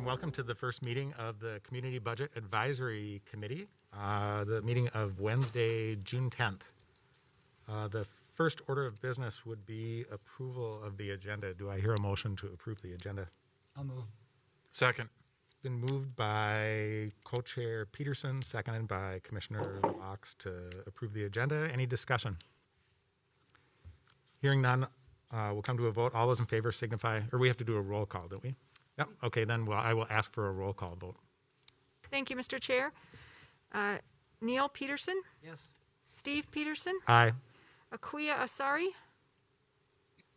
welcome to the first meeting of the Community Budget Advisory Committee, the meeting of Wednesday, June 10th. The first order of business would be approval of the agenda. Do I hear a motion to approve the agenda? I'll move. Second. It's been moved by Co-Chair Peterson, seconded by Commissioner Laux to approve the agenda. Any discussion? Hearing none, we'll come to a vote. All those in favor signify, or we have to do a roll call, don't we? Yep. Okay, then I will ask for a roll call vote. Thank you, Mr. Chair. Neil Peterson? Yes. Steve Peterson? Aye. Akuya Asari?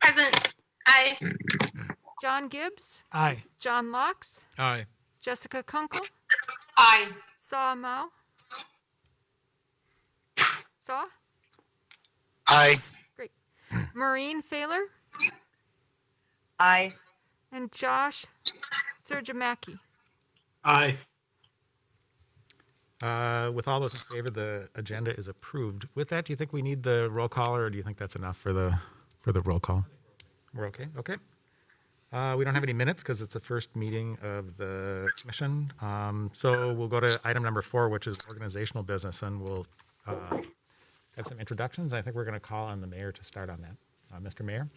Present. Aye. John Gibbs? Aye. John Laux? Aye. Jessica Kunkel? Aye. Saw Mao? Saw? Aye. Great. Maureen Failer? Aye. And Josh Serjamaki? Aye. With all those in favor, the agenda is approved. With that, do you think we need the roll call, or do you think that's enough for the roll call? We're okay? Okay. We don't have any minutes because it's the first meeting of the commission. So we'll go to item number 4, which is organizational business, and we'll have some introductions. I think we're going to call on the mayor to start on that. Mr. Mayor?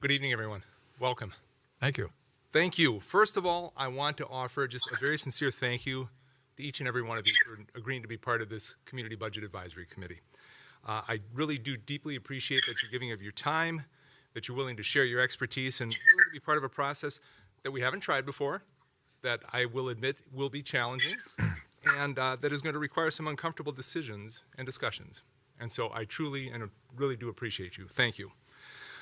Good evening, everyone. Welcome. Thank you. Thank you. First of all, I want to offer just a very sincere thank you to each and every one of you for agreeing to be part of this Community Budget Advisory Committee. I really do deeply appreciate that you're giving of your time, that you're willing to share your expertise, and willing to be part of a process that we haven't tried before, that I will admit will be challenging, and that is going to require some uncomfortable decisions and discussions. And so I truly and really do appreciate you. Thank you.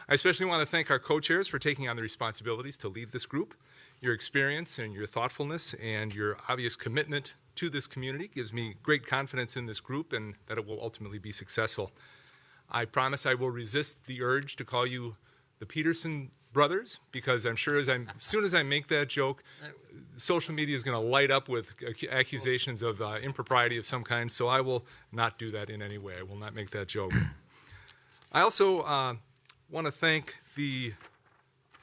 I especially want to thank our co-chairs for taking on the responsibilities to lead this group. Your experience and your thoughtfulness and your obvious commitment to this community gives me great confidence in this group and that it will ultimately be successful. I promise I will resist the urge to call you the Peterson brothers, because I'm sure as soon as I make that joke, social media is going to light up with accusations of impropriety of some kind, so I will not do that in any way. I will not make that joke. I also want to thank the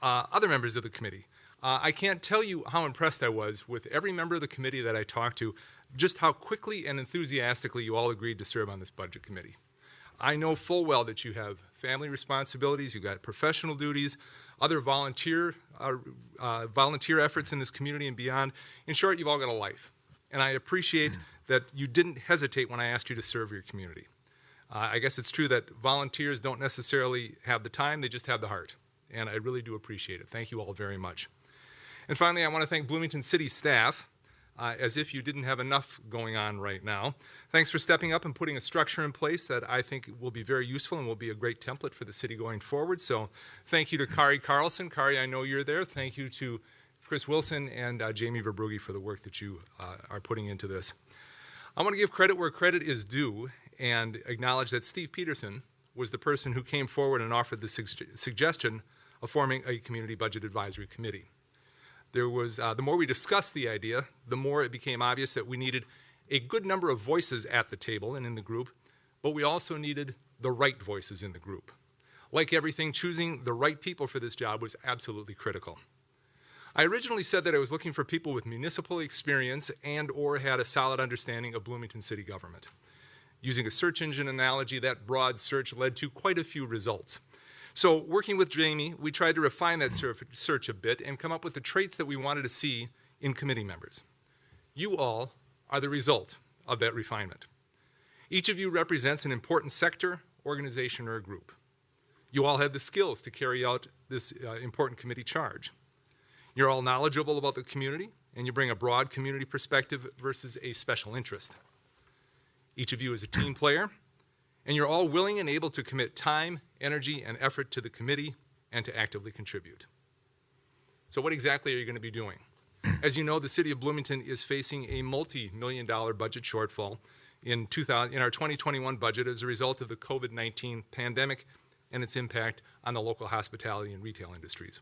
other members of the committee. I can't tell you how impressed I was with every member of the committee that I talked to, just how quickly and enthusiastically you all agreed to serve on this budget committee. I know full well that you have family responsibilities, you've got professional duties, other volunteer efforts in this community and beyond. In short, you've all got a life. And I appreciate that you didn't hesitate when I asked you to serve your community. I guess it's true that volunteers don't necessarily have the time, they just have the heart. And I really do appreciate it. Thank you all very much. And finally, I want to thank Bloomington City staff, as if you didn't have enough going on right now. Thanks for stepping up and putting a structure in place that I think will be very useful and will be a great template for the city going forward. So thank you to Kari Carlson. Kari, I know you're there. Thank you to Chris Wilson and Jamie Verbrugge for the work that you are putting into this. I want to give credit where credit is due and acknowledge that Steve Peterson was the person who came forward and offered the suggestion of forming a community budget advisory committee. There was, the more we discussed the idea, the more it became obvious that we needed a good number of voices at the table and in the group, but we also needed the right voices in the group. Like everything, choosing the right people for this job was absolutely critical. I originally said that I was looking for people with municipal experience and or had a solid understanding of Bloomington city government. Using a search engine analogy, that broad search led to quite a few results. So working with Jamie, we tried to refine that search a bit and come up with the traits that we wanted to see in committee members. You all are the result of that refinement. Each of you represents an important sector, organization, or group. You all have the skills to carry out this important committee charge. You're all knowledgeable about the community, and you bring a broad community perspective versus a special interest. Each of you is a team player, and you're all willing and able to commit time, energy, and effort to the committee and to actively contribute. So what exactly are you going to be doing? As you know, the city of Bloomington is facing a multi-million-dollar budget shortfall in our 2021 budget as a result of the COVID-19 pandemic and its impact on the local hospitality and retail industries.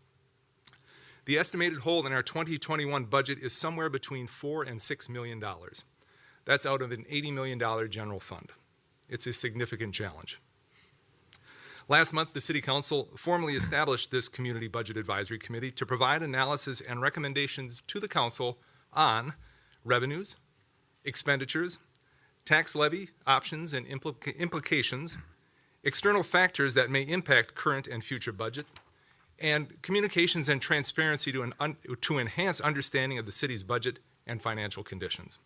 The estimated hole in our 2021 budget is somewhere between $4 and $6 million. That's out of an $80 million general fund. It's a significant challenge. Last month, the City Council formally established this Community Budget Advisory Committee to provide analysis and recommendations to the Council on revenues, expenditures, tax levy options and implications, external factors that may impact current and future budget, and communications and transparency to enhance understanding of the city's budget and financial conditions.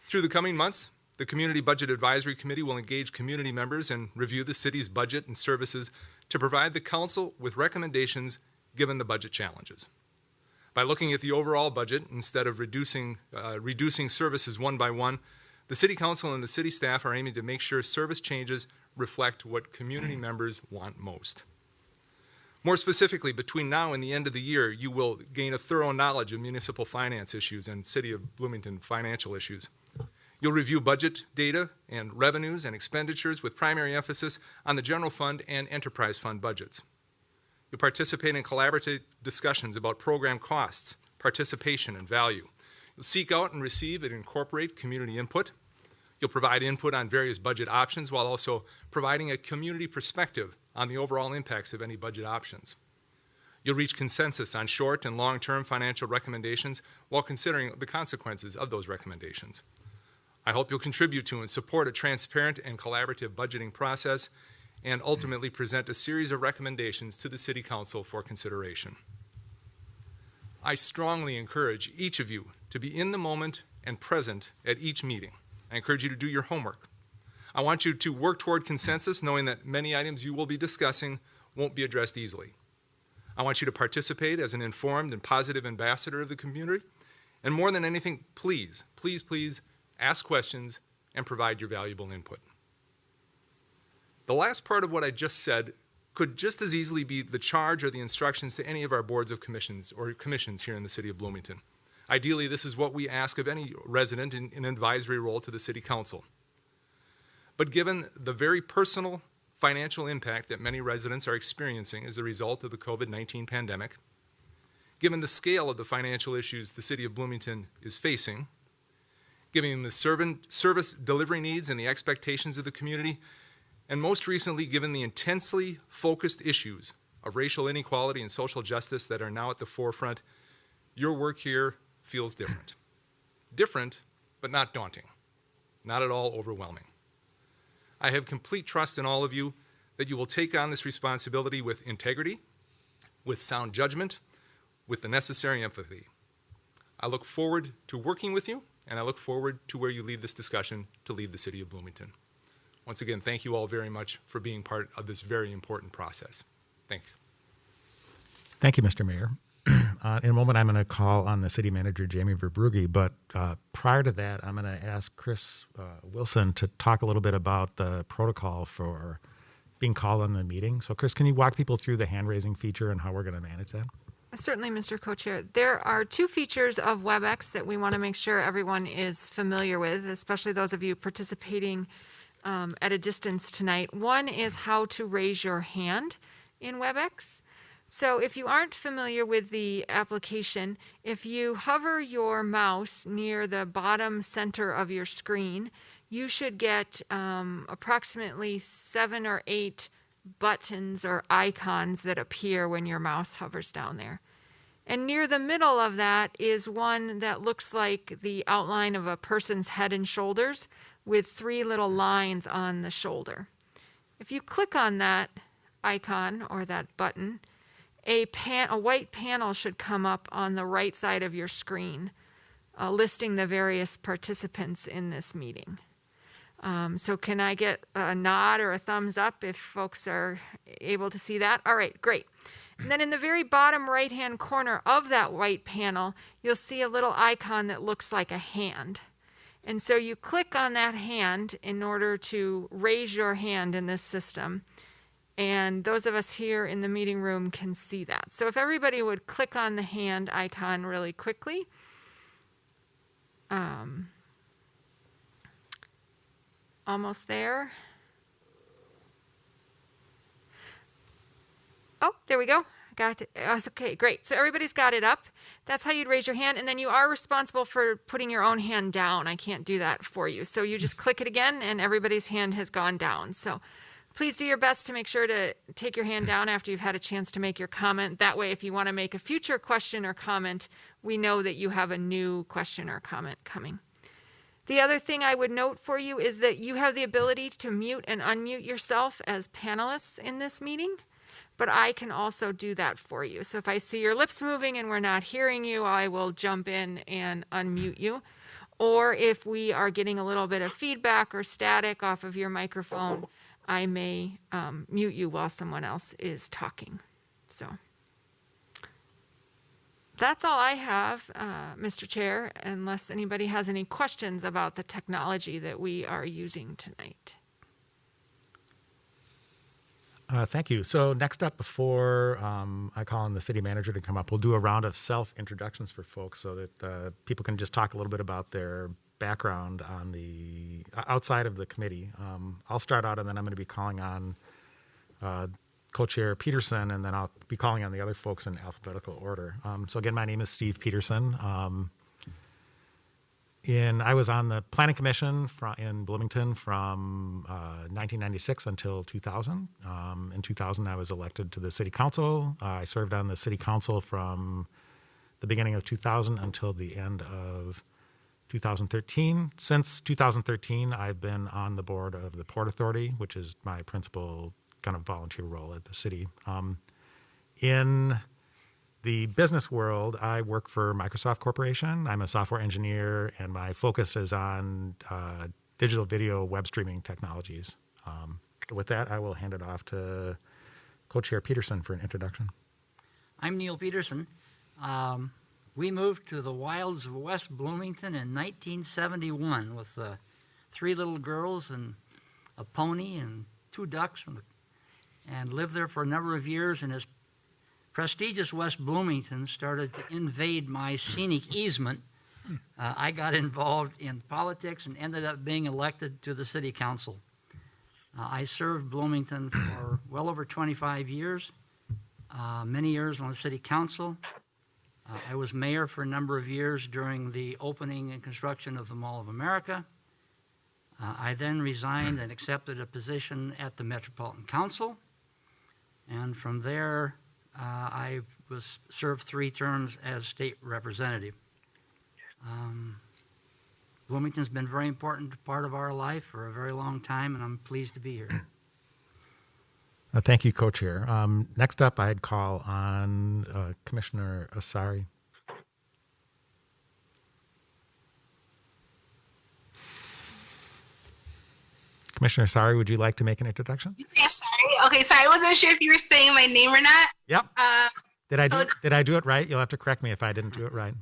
Through the coming months, the Community Budget Advisory Committee will engage community members and review the city's budget and services to provide the council with recommendations given the budget challenges. By looking at the overall budget instead of reducing services one by one, the City Council and the city staff are aiming to make sure service changes reflect what community members want most. More specifically, between now and the end of the year, you will gain a thorough knowledge of municipal finance issues and City of Bloomington financial issues. You'll review budget data and revenues and expenditures with primary emphasis on the general fund and enterprise fund budgets. You'll participate in collaborative discussions about program costs, participation, and value. You'll seek out and receive and incorporate community input. You'll provide input on various budget options while also providing a community perspective on the overall impacts of any budget options. You'll reach consensus on short and long-term financial recommendations while considering the consequences of those recommendations. I hope you'll contribute to and support a transparent and collaborative budgeting process and ultimately present a series of recommendations to the City Council for consideration. I strongly encourage each of you to be in the moment and present at each meeting. I encourage you to do your homework. I want you to work toward consensus, knowing that many items you will be discussing won't be addressed easily. I want you to participate as an informed and positive ambassador of the community. And more than anything, please, please, please ask questions and provide your valuable input. The last part of what I just said could just as easily be the charge or the instructions to any of our boards of commissions or commissions here in the City of Bloomington. Ideally, this is what we ask of any resident in an advisory role to the City Council. But given the very personal financial impact that many residents are experiencing as a result of the COVID-19 pandemic, given the scale of the financial issues the City of Bloomington is facing, given the service delivery needs and the expectations of the community, and most recently, given the intensely focused issues of racial inequality and social justice that are now at the forefront, your work here feels different. Different, but not daunting. Not at all overwhelming. I have complete trust in all of you that you will take on this responsibility with integrity, with sound judgment, with the necessary empathy. I look forward to working with you, and I look forward to where you lead this discussion to lead the City of Bloomington. Once again, thank you all very much for being part of this very important process. Thanks. Thank you, Mr. Mayor. In a moment, I'm going to call on the city manager, Jamie Verbrugge, but prior to that, I'm going to ask Chris Wilson to talk a little bit about the protocol for being called on the meeting. So, Chris, can you walk people through the hand-raising feature and how we're going to manage that? Certainly, Mr. Co-Chair. There are two features of WebEx that we want to make sure everyone is familiar with, especially those of you participating at a distance tonight. One is how to raise your hand in WebEx. So if you aren't familiar with the application, if you hover your mouse near the bottom center of your screen, you should get approximately 7 or 8 buttons or icons that appear when your mouse hovers down there. And near the middle of that is one that looks like the outline of a person's head and shoulders with 3 little lines on the shoulder. If you click on that icon or that button, a white panel should come up on the right side of your screen, listing the various participants in this meeting. So can I get a nod or a thumbs up if folks are able to see that? All right, great. And then in the very bottom right-hand corner of that white panel, you'll see a little icon that looks like a hand. And so you click on that hand in order to raise your hand in this system. And those of us here in the meeting room can see that. So if everybody would click on the hand icon really quickly. Almost there. Oh, there we go. Got it. Okay, great. So everybody's got it up. That's how you'd raise your hand. And then you are responsible for putting your own hand down. I can't do that for you. So you just click it again and everybody's hand has gone down. So Please do your best to make sure to take your hand down after you've had a chance to make your comment. That way, if you want to make a future question or comment, we know that you have a new question or comment coming. The other thing I would note for you is that you have the ability to mute and unmute yourself as panelists in this meeting, but I can also do that for you. So if I see your lips moving and we're not hearing you, I will jump in and unmute you. Or if we are getting a little bit of feedback or static off of your microphone, I may mute you while someone else is talking. So that's all I have, Mr. Chair, unless anybody has any questions about the technology that we are using tonight. Thank you. So next up, before I call on the city manager to come up, we'll do a round of self-introductions for folks so that people can just talk a little bit about their background on the outside of the committee. I'll start out, and then I'm going to be calling on co-chair Peterson, and then I'll be calling on the other folks in alphabetical order. So again, my name is Steve Peterson. I was on the Planning Commission in Bloomington from 1996 until 2000. In 2000, I was elected to the City Council. I served on the City Council from the beginning of 2000 until the end of 2013. Since 2013, I've been on the board of the Port Authority, which is my principal kind of volunteer role at the city. In the business world, I work for Microsoft Corporation. I'm a software engineer, and my focus is on digital video web streaming technologies. With that, I will hand it off to co-chair Peterson for an introduction. I'm Neil Peterson. We moved to the wilds of West Bloomington in 1971 with 3 little girls and a pony and 2 ducks, and lived there for a number of years. And as prestigious West Bloomington started to invade my scenic easement, I got involved in politics and ended up being elected to the city council. I served Bloomington for well over 25 years, many years on the city council. I was mayor for a number of years during the opening and construction of the Mall of America. I then resigned and accepted a position at the Metropolitan Council. And from there, I served 3 terms as state representative. Bloomington's been a very important part of our life for a very long time, and I'm pleased to be here. Thank you, co-chair. Next up, I'd call on Commissioner Asari. Commissioner Asari, would you like to make an introduction? Yes, sorry. Okay, sorry. I wasn't sure if you were saying my name or not. Yep. Did so- I do it right? You'll have to correct me if I didn't do it right.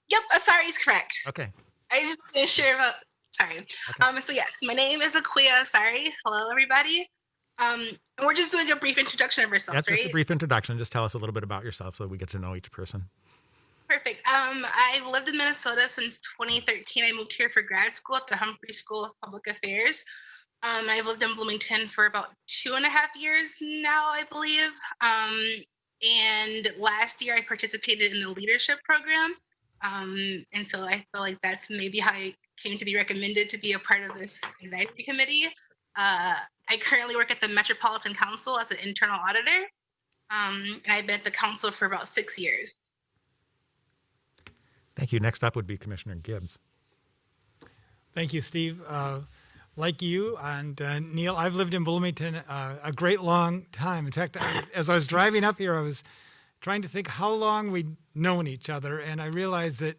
Yep, Asari is correct. Okay. I just wasn't sure about. Sorry. Okay. So yes, my name is Akuya Asari. Hello, everybody. And we're just doing a brief introduction of ourselves, That's right? just a brief introduction. Just tell us a little bit about yourself so we get to know each person. Perfect. I've lived in Minnesota since 2013. I moved here for grad school at the Humphrey School of Public Affairs. I've lived in Bloomington for about 2.5 years now, I believe. And last year I participated in the leadership program. And so I feel like that's maybe how I came to be recommended to be a part of this advisory committee. I currently work at the Metropolitan Council as an internal auditor. And I've been at the council for about 6 years. Thank you. Next up would be Commissioner Gibbs. Thank you, Steve. Like you and Neil, I've lived in Bloomington a great long time. In fact, as I was driving up here, I was trying to think how long we'd known each other, and I realized that,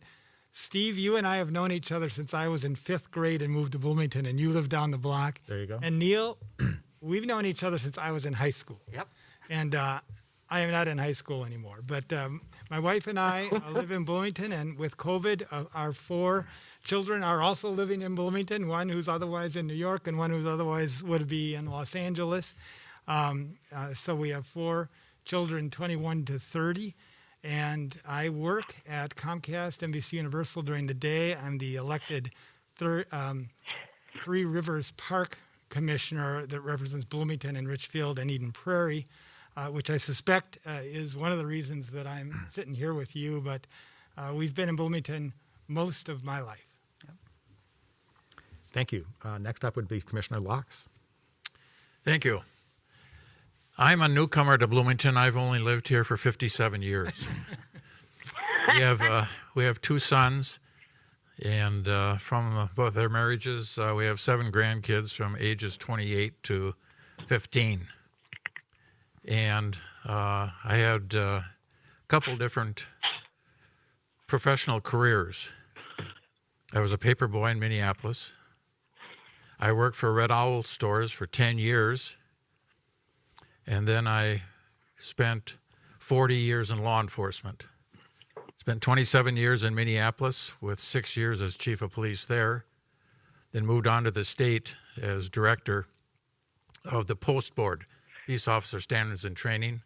Steve, you and I have known each other since I was in 5th grade and moved to Bloomington, and you live down the block. There you go. And Neil, we've known each other since I was in high school. Yep. And I am not in high school anymore. But my wife and I live in Bloomington, and with COVID, our 4 children are also living in Bloomington, one who's otherwise in New York and one who's otherwise would be in Los Angeles. So we have 4 children, 21 to 30. And I work at Comcast NBC Universal during the day. I'm the elected Three Rivers Park Commissioner that represents Bloomington and Richfield and Eden Prairie, which I suspect is one of the reasons that I'm sitting here with you. But we've been in Bloomington most of my life. Thank you. Next up would be Commissioner Locks. Thank you. I'm a newcomer to Bloomington. I've only lived here for 57 years. We have two sons, and from both their marriages, we have 7 grandkids from ages 28 to 15. And I had a couple different professional careers. I was a paper boy in Minneapolis. I worked for Red Owl stores for 10 years. And then I spent 40 years in law enforcement. Spent 27 years in Minneapolis with 6 years as chief of police there. Then moved on to the state as director of the Post Board, Peace Officer Standards and Training.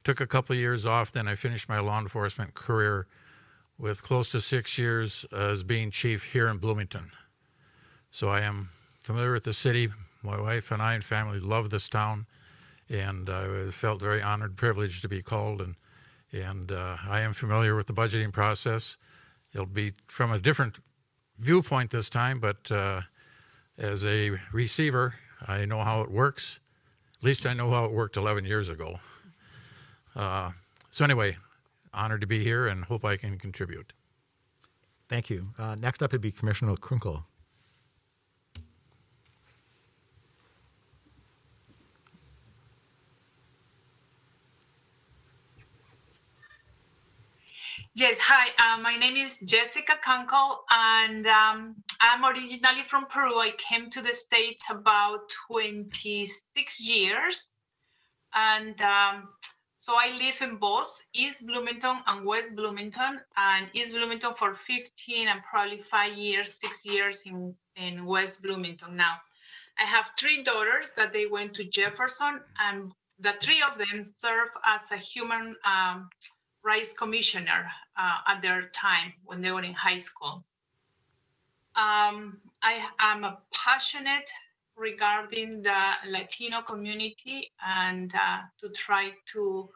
Took a couple of years off, then I finished my law enforcement career with close to 6 years as being chief here in Bloomington. So I am familiar with the city. My wife and I and family love this town, and I felt very honored, privileged to be called, and I am familiar with the budgeting process. It'll be from a different viewpoint this time, but as a receiver, I know how it works. At least I know how it worked 11 years ago. So anyway, honored to be here and hope I can contribute. Thank you. Next up would be Commissioner Krunkle. Yes, hi. My name is Jessica Kunkel, and I'm originally from Peru. I came to the States about 26 years, and so I live in both East Bloomington and West Bloomington, and East Bloomington for 15 and probably 5 years, 6 years in West Bloomington. Now, I have 3 daughters that they went to Jefferson, and the 3 of them serve as a human rights commissioner at their time when they were in high school. I am a passionate regarding the Latino community and to try to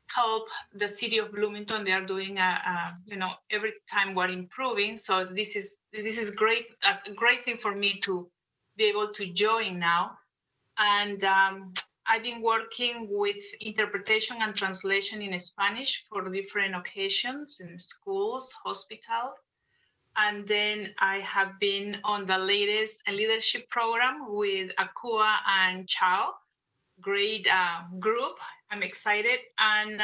help the city of Bloomington. They are doing every time we're improving. So this is great, a great thing for me to be able to join now. And I've been working with interpretation and translation in Spanish for different occasions in schools, hospitals. And then I have been on the latest leadership program with Akua and Chao. Great group. I'm excited. And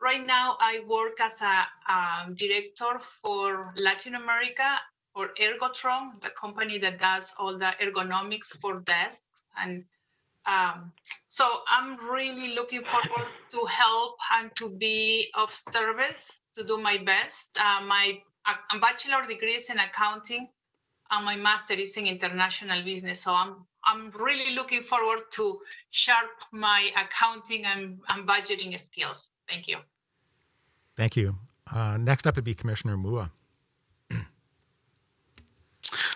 right now I work as a director for Latin America for Ergotron, the company that does all the ergonomics for desks. And so I'm really looking forward to help and to be of service, to do my best. My bachelor degree is in accounting, and my master is in international business. So I'm really looking forward to sharp my accounting and budgeting skills. Thank you. Thank you. Next up would be Commissioner Mua.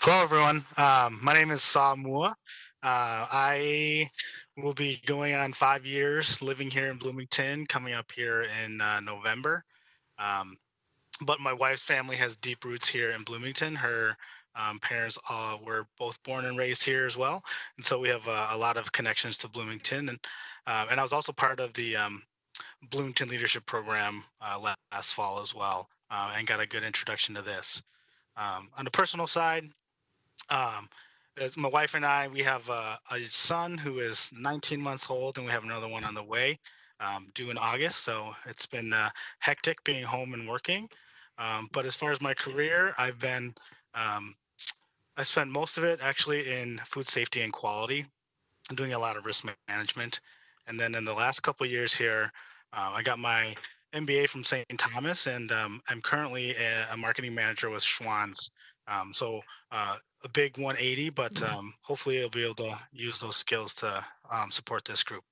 Hello, everyone. My name is Sa Mua. I will be going on 5 years living here in Bloomington, coming up here in November. But my wife's family has deep roots here in Bloomington. Her parents were both born and raised here as well. And so we have a lot of connections to Bloomington. And I was also part of the Bloomington Leadership Program last fall as well, and got a good introduction to this. On the personal side, as my wife and I, we have a son who is 19 months old, and we have another one on the way, due in August. So it's been hectic being home and working. But as far as my career, I spent most of it actually in food safety and quality, doing a lot of risk management. And then in the last couple of years here, I got my MBA from St. Thomas, and I'm currently a marketing manager with Schwann's. So a big 180, but hopefully I'll be able to use those skills to support this group.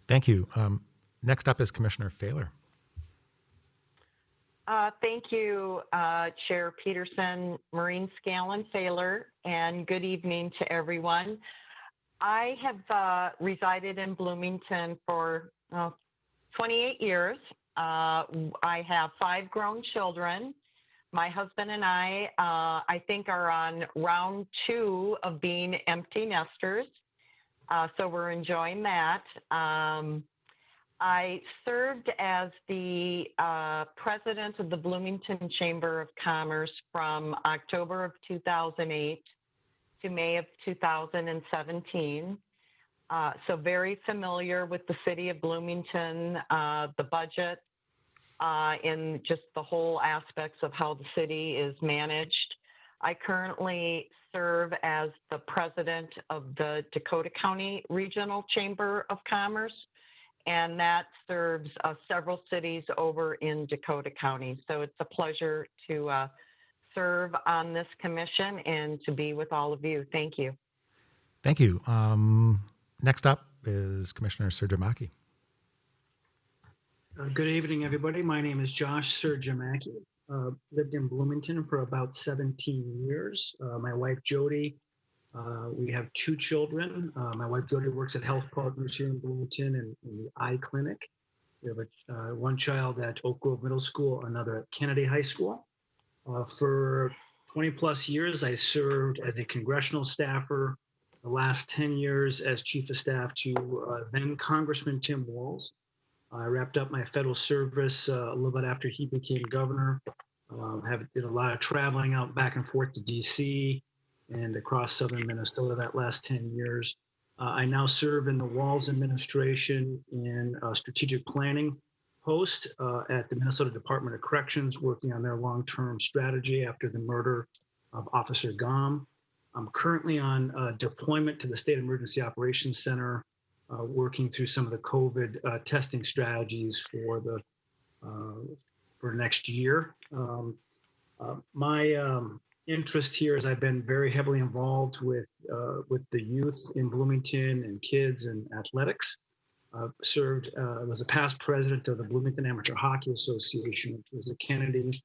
Thank you. Next up is Commissioner Failer. Thank you, Chair Peterson, Maureen Scallon Failer, and good evening to everyone. I have resided in Bloomington for 28 years. I have 5 grown children. My husband and I think, are on round 2 of being empty nesters. So we're enjoying that. I served as the president of the Bloomington Chamber of Commerce from October of 2008 to May of 2017. So very familiar with the city of Bloomington, the budget, and just the whole aspects of how the city is managed. I currently serve as the president of the Dakota County Regional Chamber of Commerce, and that serves several cities over in Dakota County. So it's a pleasure to serve on this commission and to be with all of you. Thank you. Thank you. Next up is Commissioner Surjamaki. Good evening, everybody. My name is Josh Surjamaki. Lived in Bloomington for about 17 years. My wife, Jody, we have 2 children. My wife, Jody, works at Health Partners here in Bloomington and in the eye clinic. We have one child at Oak Grove Middle School, another at Kennedy High School. For 20 plus years, I served as a congressional staffer, the last 10 years as chief of staff to then Congressman Tim Walz. I wrapped up my federal service a little bit after he became governor. Did a lot of traveling out back and forth to DC and across southern Minnesota that last 10 years. I now serve in the Walz administration in strategic planning post at the Minnesota Department of Corrections, working on their long-term strategy after the murder of Officer Gom. I'm currently on deployment to the State Emergency Operations Center, working through some of the COVID testing strategies for next year. My interest here is I've been very heavily involved with the youth in Bloomington and kids and athletics. Served, was a past president of the Bloomington Amateur Hockey Association, which was a Kennedy,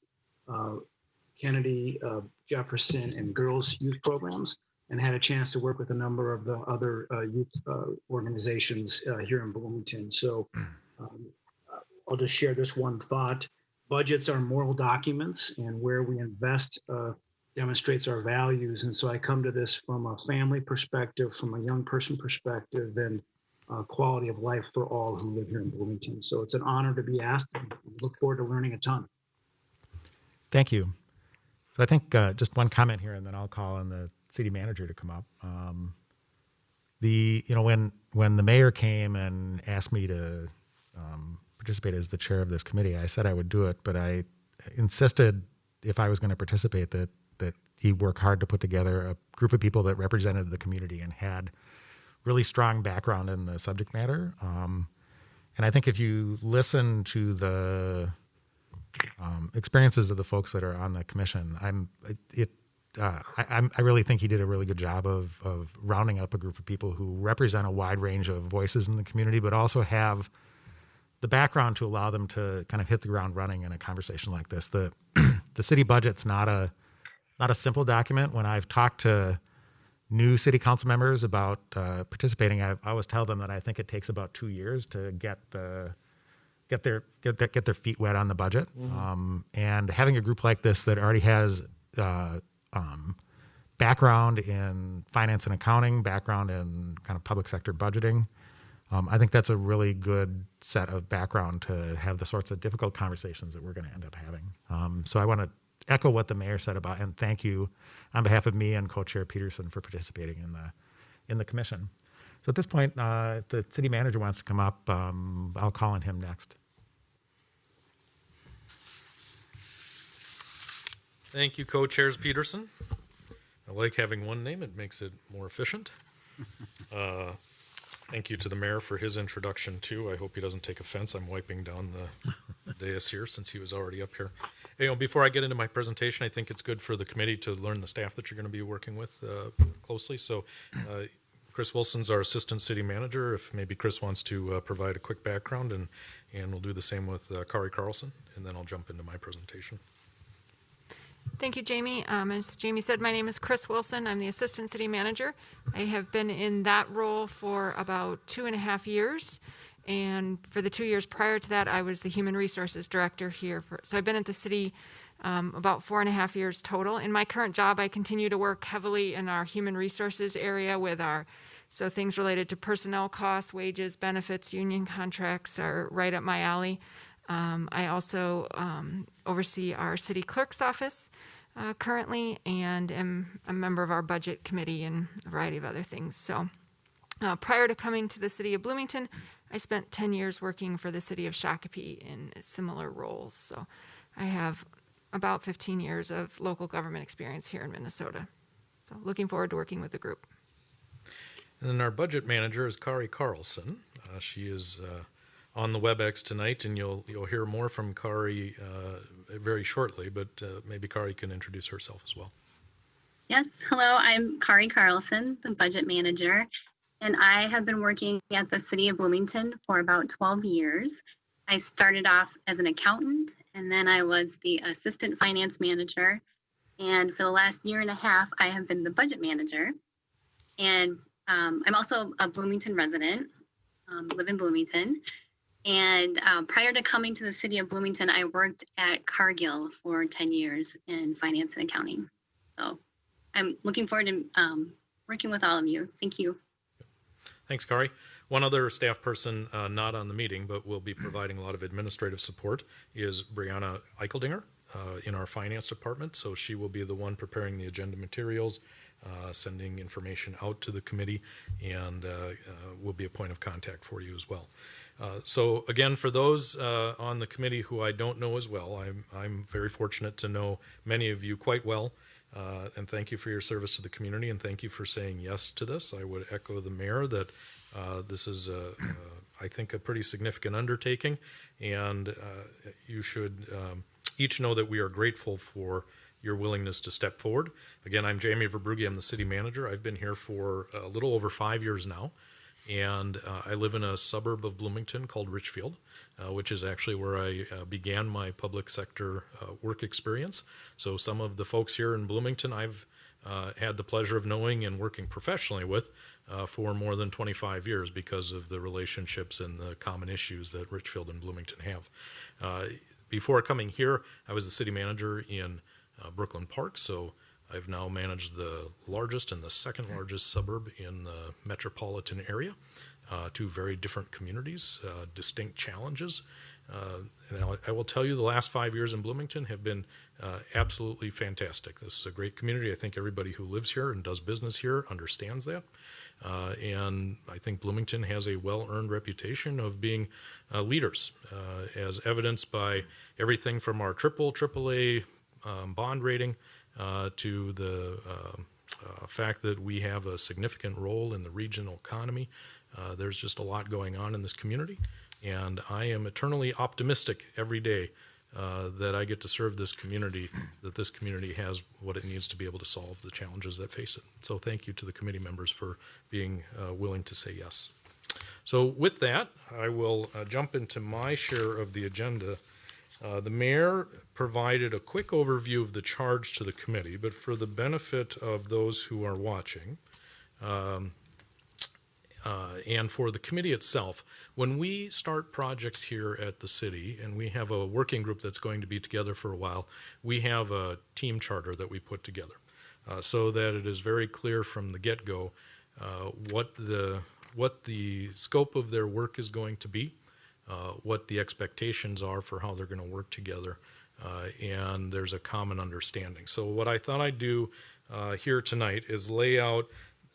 Jefferson, and girls youth programs, and had a chance to work with a number of the other youth organizations here in Bloomington. So I'll just share this one thought. Budgets are moral documents, and where we invest demonstrates our values. And so I come to this from a family perspective, from a young person perspective, and quality of life for all who live here in Bloomington. So it's an honor to be asked, and look forward to learning a ton. Thank you. So I think just one comment here, and then I'll call on the city manager to come up. When the mayor came and asked me to participate as the chair of this committee, I said I would do it, but I insisted if I was going to participate that he work hard to put together a group of people that represented the community and had really strong background in the subject matter. And I think if you listen to the experiences of the folks that are on the commission, I really think he did a really good job of rounding up a group of people who represent a wide range of voices in the community, but also have the background to allow them to kind of hit the ground running in a conversation like this. The city budget's not a simple document. When I've talked to new city council members about participating, I always tell them that I think it takes about 2 years to get their feet wet on the budget. Mm-hmm. And having a group like this that already has background in finance and accounting, background in kind of public sector budgeting, I think that's a really good set of background to have the sorts of difficult conversations that we're going to end up having. So I want to echo what the mayor said about, and thank you on behalf of me and co-chair Peterson for participating in the commission. So at this point, if the city manager wants to come up, I'll call on him next. Thank you, co-chairs Peterson. I like having one name. It makes it more efficient. Thank you to the mayor for his introduction, too. I hope he doesn't take offense. I'm wiping down the dais here since he was already up here. Before I get into my presentation, I think it's good for the committee to learn the staff that you're going to be working with closely. So Chris Wilson's our assistant city manager. If maybe Chris wants to provide a quick background, and we'll do the same with Kari Carlson, and then I'll jump into my presentation. Thank you, Jamie. As Jamie said, my name is Chris Wilson. I'm the Assistant City Manager. I have been in that role for about 2.5 years. And for the 2 years prior to that, I was the Human Resources Director here. So I've been at the city about 4.5 years total. In my current job, I continue to work heavily in our human resources area with our So things related to personnel costs, wages, benefits, union contracts are right up my alley. I also oversee our city clerk's office currently, and am a member of our budget committee and a variety of other things. So prior to coming to the city of Bloomington, I spent 10 years working for the city of Shakopee in similar roles. So I have about 15 years of local government experience here in Minnesota. So looking forward to working with the group. And then our budget manager is Kari Carlson. She is on the WebEx tonight, and you'll hear more from Kari very shortly, but maybe Kari can introduce herself as well. Yes, hello, I'm Kari Carlson, the budget manager, and I have been working at the city of Bloomington for about 12 years. I started off as an accountant, and then I was the assistant finance manager, and for the last year and a half, I have been the budget manager. And I'm also a Bloomington resident, live in Bloomington. And prior to coming to the city of Bloomington, I worked at Cargill for 10 years in finance and accounting. So I'm looking forward to working with all of you. Thank you. Thanks, Kari. One other staff person not on the meeting, but will be providing a lot of administrative support, is Brianna Eicheldinger in our finance department. So she will be the one preparing the agenda materials, sending information out to the committee, and will be a point of contact for you as well. So again, for those on the committee who I don't know as well, I'm very fortunate to know many of you quite well, and thank you for your service to the community, and thank you for saying yes to this. I would echo the mayor that this is, I think, a pretty significant undertaking, and you should each know that we are grateful for your willingness to step forward. Again, I'm Jamie Verbrugge. I'm the city manager. I've been here for a little over 5 years now. And I live in a suburb of Bloomington called Richfield, which is actually where I began my public sector work experience. So some of the folks here in Bloomington I've had the pleasure of knowing and working professionally with for more than 25 years because of the relationships and the common issues that Richfield and Bloomington have. Before coming here, I was the city manager in Brooklyn Park, so I've now managed the largest and the second largest suburb in the metropolitan area, two very different communities, distinct challenges. And I will tell you the last 5 years in Bloomington have been absolutely fantastic. This is a great community. I think everybody who lives here and does business here understands that. And I think Bloomington has a well-earned reputation of being leaders, as evidenced by everything from our AAA bond rating to the fact that we have a significant role in the regional economy. There's just a lot going on in this community, and I am eternally optimistic every day that I get to serve this community, that this community has what it needs to be able to solve the challenges that face it. So thank you to the committee members for being willing to say yes. So with that, I will jump into my share of the agenda. The mayor provided a quick overview of the charge to the committee, but for the benefit of those who are watching, and for the committee itself, when we start projects here at the city, and we have a working group that's going to be together for a while, we have a team charter that we put together so that it is very clear from the get-go what the scope of their work is going to be, what the expectations are for how they're going to work together, and there's a common understanding. So what I thought I'd do here tonight is lay out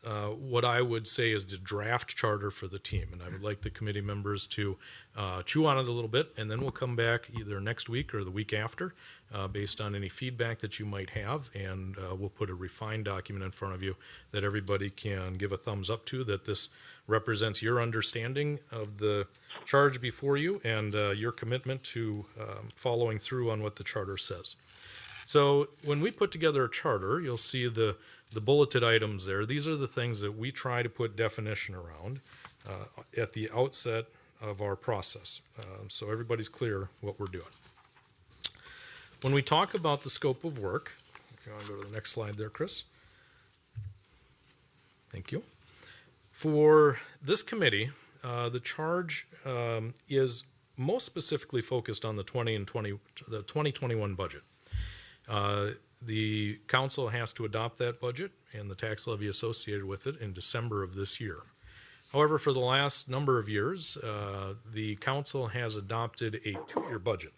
what I would say is the draft charter for the team, and I would like the committee members to chew on it a little bit, and then we'll come back either next week or the week after based on any feedback that you might have, and we'll put a refined document in front of you that everybody can give a thumbs up to, that this represents your understanding of the charge before you and your commitment to following through on what the charter says. So when we put together a charter, you'll see the bulleted items there. These are the things that we try to put definition around at the outset of our process, so everybody's clear what we're doing. When we talk about the scope of work, if you want to go to the next slide there, Chris. Thank you. For this committee, the charge is most specifically focused on the 2021 budget. The council has to adopt that budget and the tax levy associated with it in December of this year. However, for the last number of years, the council has adopted a 2-year budget.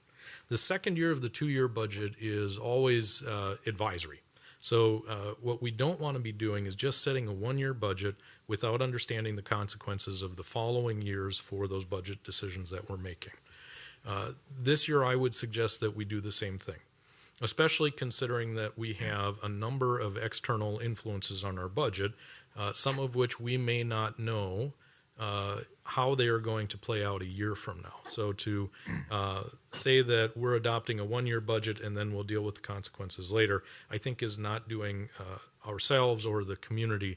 The second year of the 2-year budget is always advisory. So what we don't want to be doing is just setting a 1-year budget without understanding the consequences of the following years for those budget decisions that we're making. This year, I would suggest that we do the same thing, especially considering that we have a number of external influences on our budget, some of which we may not know how they are going to play out a year from now. So to say that we're adopting a 1-year budget and then we'll deal with the consequences later, I think is not doing ourselves or the community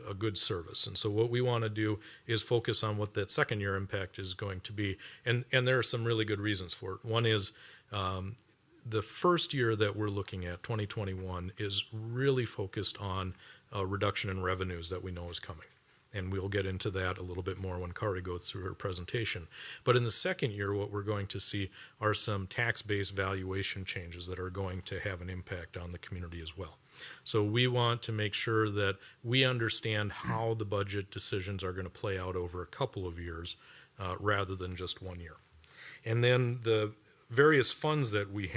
a good service. And so what we want to do is focus on what that second year impact is going to be. And there are some really good reasons for it. One is the first year that we're looking at, 2021, is really focused on a reduction in revenues that we know is coming. And we'll get into that a little bit more when Kari goes through her presentation. But in the second year, what we're going to see are some tax-based valuation changes that are going to have an impact on the community as well. So we want to make sure that we understand how the budget decisions are going to play out over a couple of years rather than just 1 year. And then the various funds that we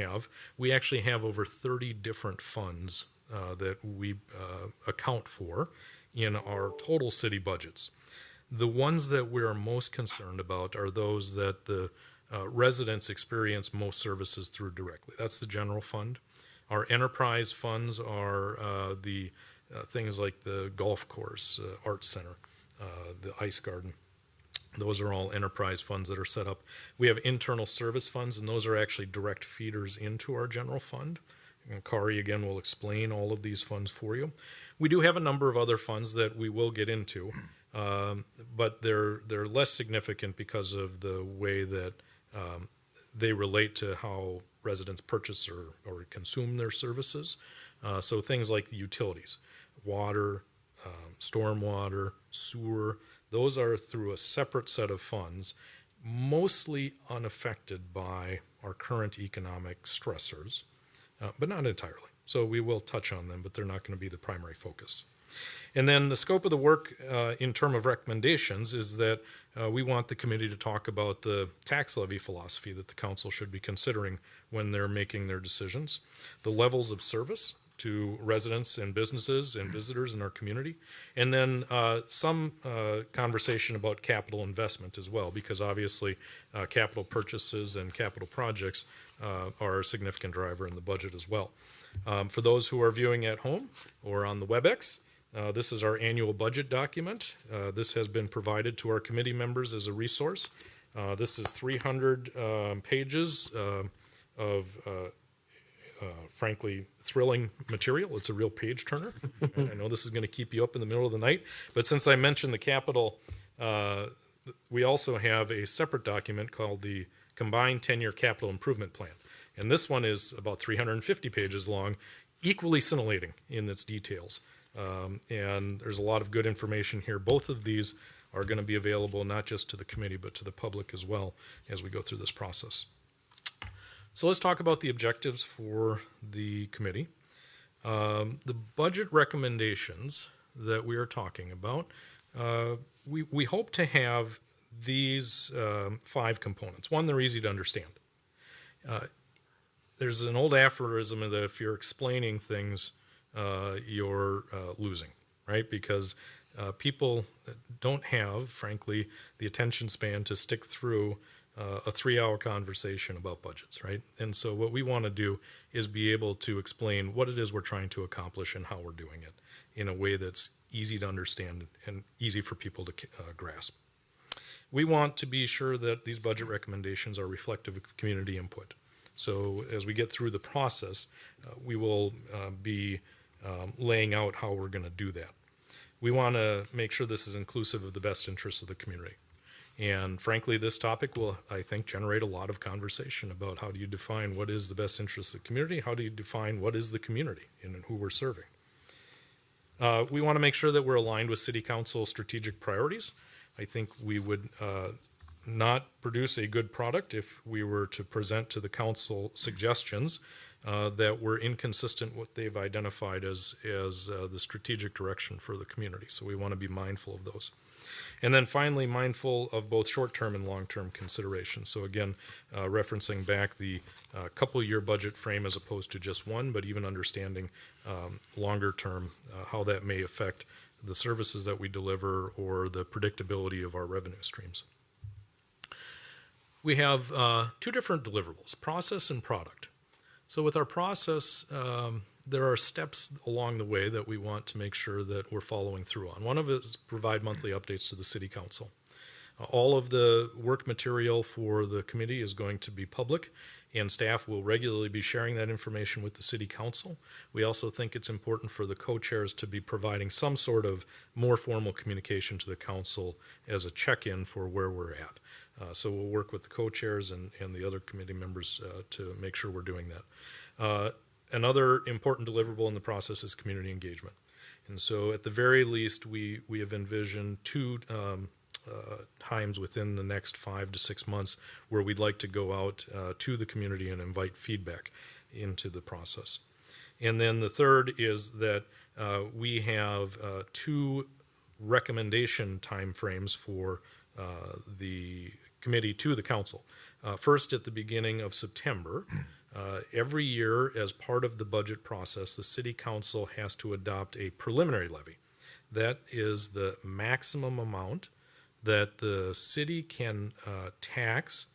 actually have over 30 different funds that we account for in our total city budgets. The ones that we are most concerned about are those that the residents experience most services through directly. That's the general fund. Our enterprise funds are the things like the golf course, arts center, the ice garden. Those are all enterprise funds that are set up. We have internal service funds, and those are actually direct feeders into our general fund. And Kari, again, will explain all of these funds for you. We do have a number of other funds that we will get into, but they're less significant because of the way that they relate to how residents purchase or consume their services. So things like the utilities, water, stormwater, sewer, those are through a separate set of funds, mostly unaffected by our current economic stressors, but not entirely. So we will touch on them, but they're not going to be the primary focus. And then the scope of the work in terms of recommendations is that we want the committee to talk about the tax levy philosophy that the council should be considering when they're making their decisions, the levels of service to residents and businesses and visitors in our community, and then some conversation about capital investment as well, because obviously capital purchases and capital projects are a significant driver in the budget as well. For those who are viewing at home or on the WebEx, this is our annual budget document. This has been provided to our committee members as a resource. This is 300 pages of frankly thrilling material. It's a real page turner. I know this is going to keep you up in the middle of the night, but since I mentioned the capital, we also have a separate document called the Combined 10-Year Capital Improvement Plan. And this one is about 350 pages long, equally scintillating in its details. And there's a lot of good information here. Both of these are going to be available not just to the committee, but to the public as well as we go through this process. So let's talk about the objectives for the committee. The budget recommendations that we are talking about, we hope to have these 5 components. One, they're easy to understand. There's an old aphorism that if you're explaining things, you're losing, right? Because people don't have, frankly, the attention span to stick through a 3-hour conversation about budgets, right? And so what we want to do is be able to explain what it is we're trying to accomplish and how we're doing it in a way that's easy to understand and easy for people to grasp. We want to be sure that these budget recommendations are reflective of community input. So as we get through the process, we will be laying out how we're going to do that. We want to make sure this is inclusive of the best interests of the community. And frankly, this topic will, I think, generate a lot of conversation about how do you define what is the best interest of the community, how do you define what is the community and who we're serving. We want to make sure that we're aligned with City Council strategic priorities. I think we would not produce a good product if we were to present to the council suggestions that were inconsistent with what they've identified as the strategic direction for the community. So we want to be mindful of those. And then finally, mindful of both short-term and long-term considerations. So again, referencing back the couple-year budget frame as opposed to just one, but even understanding longer-term, how that may affect the services that we deliver or the predictability of our revenue streams. We have two different deliverables, process and product. So with our process, there are steps along the way that we want to make sure that we're following through on. One of it is provide monthly updates to the City Council. All of the work material for the committee is going to be public, and staff will regularly be sharing that information with the City Council. We also think it's important for the co-chairs to be providing some sort of more formal communication to the council as a check-in for where we're at. So we'll work with the co-chairs and the other committee members to make sure we're doing that. Another important deliverable in the process is community engagement. And so at the very least, we have envisioned two times within the next 5 to 6 months where we'd like to go out to the community and invite feedback into the process. And then the third is that we have two recommendation timeframes for the committee to the council. First, at the beginning of September, every year as part of the budget process, the City Council has to adopt a preliminary levy. That is the maximum amount that the city can tax,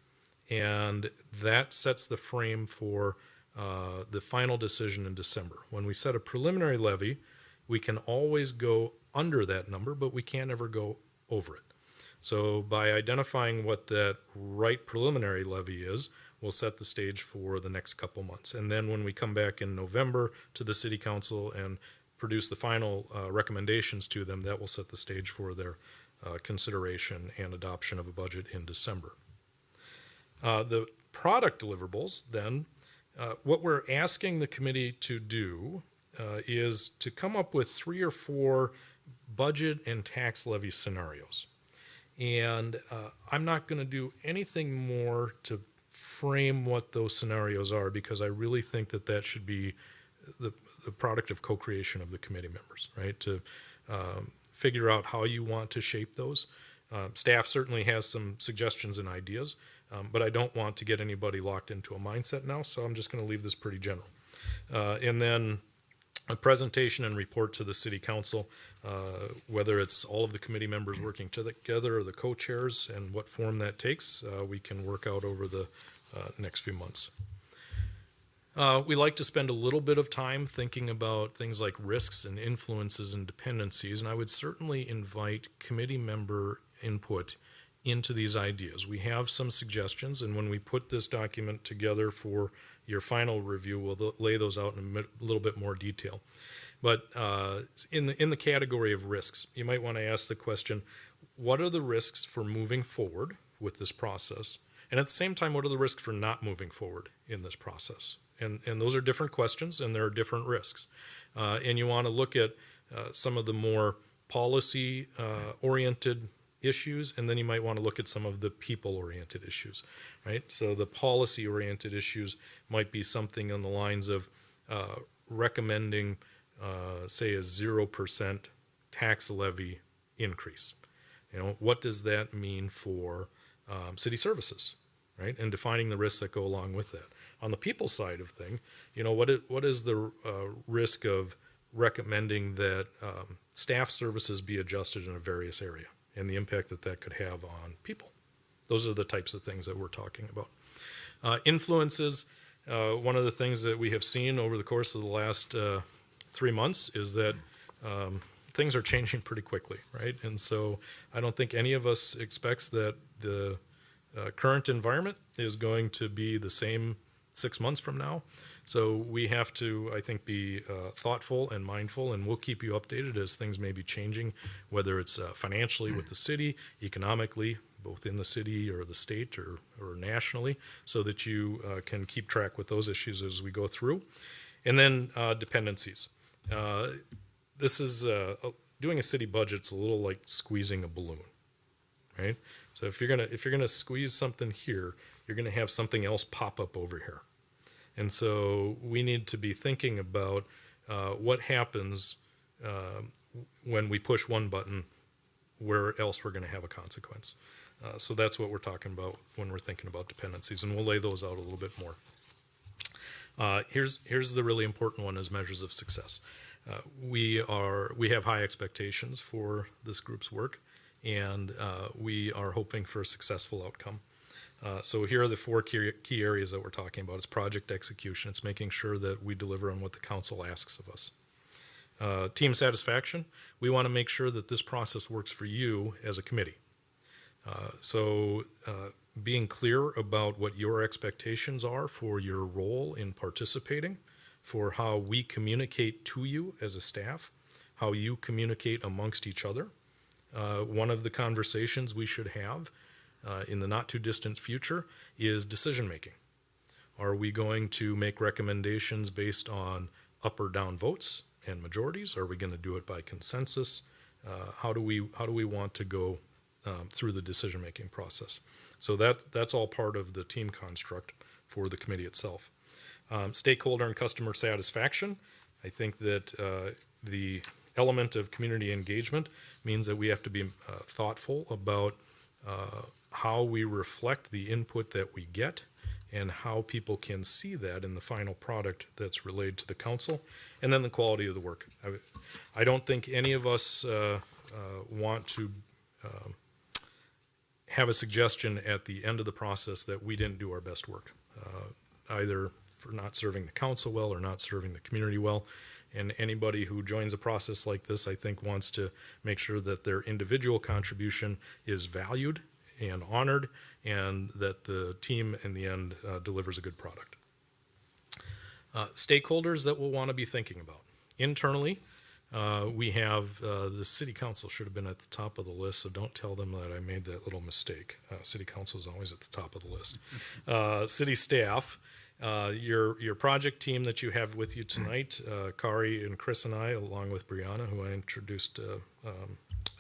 and that sets the frame for the final decision in December. When we set a preliminary levy, we can always go under that number, but we can't ever go over it. So by identifying what that right preliminary levy is, we'll set the stage for the next couple months. And then when we come back in November to the City Council and produce the final recommendations to them, that will set the stage for their consideration and adoption of a budget in December. The product deliverables, then, what we're asking the committee to do is to come up with 3 or 4 budget and tax levy scenarios. And I'm not going to do anything more to frame what those scenarios are, because I really think that that should be the product of co-creation of the committee members, right? To figure out how you want to shape those. Staff certainly has some suggestions and ideas, but I don't want to get anybody locked into a mindset now, so I'm just going to leave this pretty general. And then a presentation and report to the City Council, whether it's all of the committee members working together or the co-chairs, and what form that takes, we can work out over the next few months. We like to spend a little bit of time thinking about things like risks and influences and dependencies, and I would certainly invite committee member input into these ideas. We have some suggestions, and when we put this document together for your final review, we'll lay those out in a little bit more detail. But in the category of risks, you might want to ask the question, what are the risks for moving forward with this process? And at the same time, what are the risks for not moving forward in this process? And those are different questions, and there are different risks. And you want to look at some of the more policy-oriented issues, and then you might want to look at some of the people-oriented issues, right? So the policy-oriented issues might be something on the lines of recommending, say, a 0% tax levy increase. You know, what does that mean for city services, right? And defining the risks that go along with that. On the people side of thing, you know, what is the risk of recommending that staff services be adjusted in a various area, and the impact that that could have on people? Those are the types of things that we're talking about. Influences, one of the things that we have seen over the course of the last 3 months is that things are changing pretty quickly, right? And so I don't think any of us expects that the current environment is going to be the same 6 months from now. So we have to, I think, be thoughtful and mindful, and we'll keep you updated as things may be changing, whether it's financially with the city, economically, both in the city or the state or nationally, so that you can keep track with those issues as we go through. And then dependencies. This is, doing a city budget's a little like squeezing a balloon, right? So if you're gonna squeeze something here, you're gonna have something else pop up over here. And so we need to be thinking about what happens when we push one button, where else we're going to have a consequence. So that's what we're talking about when we're thinking about dependencies, and we'll lay those out a little bit more. Here's the really important one as measures of success. We have high expectations for this group's work, and we are hoping for a successful outcome. So here are the four key areas that we're talking about. It's project execution. It's making sure that we deliver on what the council asks of us. Team satisfaction. We want to make sure that this process works for you as a committee. So being clear about what your expectations are for your role in participating, for how we communicate to you as a staff, how you communicate amongst each other. One of the conversations we should have in the not too distant future is decision making. Are we going to make recommendations based on up or down votes and majorities? Are we going to do it by consensus? How do we want to go through the decision making process? So that's all part of the team construct for the committee itself. Stakeholder and customer satisfaction. I think that the element of community engagement means that we have to be thoughtful about how we reflect the input that we get and how people can see that in the final product that's relayed to the council, and then the quality of the work. I don't think any of us want to have a suggestion at the end of the process that we didn't do our best work, either for not serving the council well or not serving the community well. And anybody who joins a process like this, I think, wants to make sure that their individual contribution is valued and honored, and that the team in the end delivers a good product. Stakeholders that we'll want to be thinking about. Internally, we have the city council should have been at the top of the list, so don't tell them that I made that little mistake. City council is always at the top of the list. City staff, your project team that you have with you tonight, Kari and Chris and I, along with Brianna, who I introduced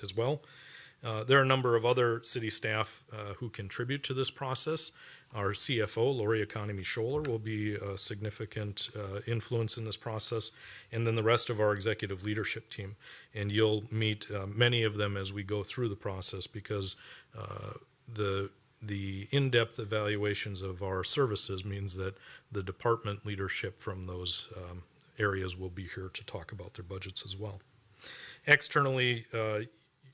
as well. There are a number of other city staff who contribute to this process. Our CFO, Lori Economy-Scholler, will be a significant influence in this process, and then the rest of our executive leadership team. And you'll meet many of them as we go through the process, because the in-depth evaluations of our services means that the department leadership from those areas will be here to talk about their budgets as well. Externally,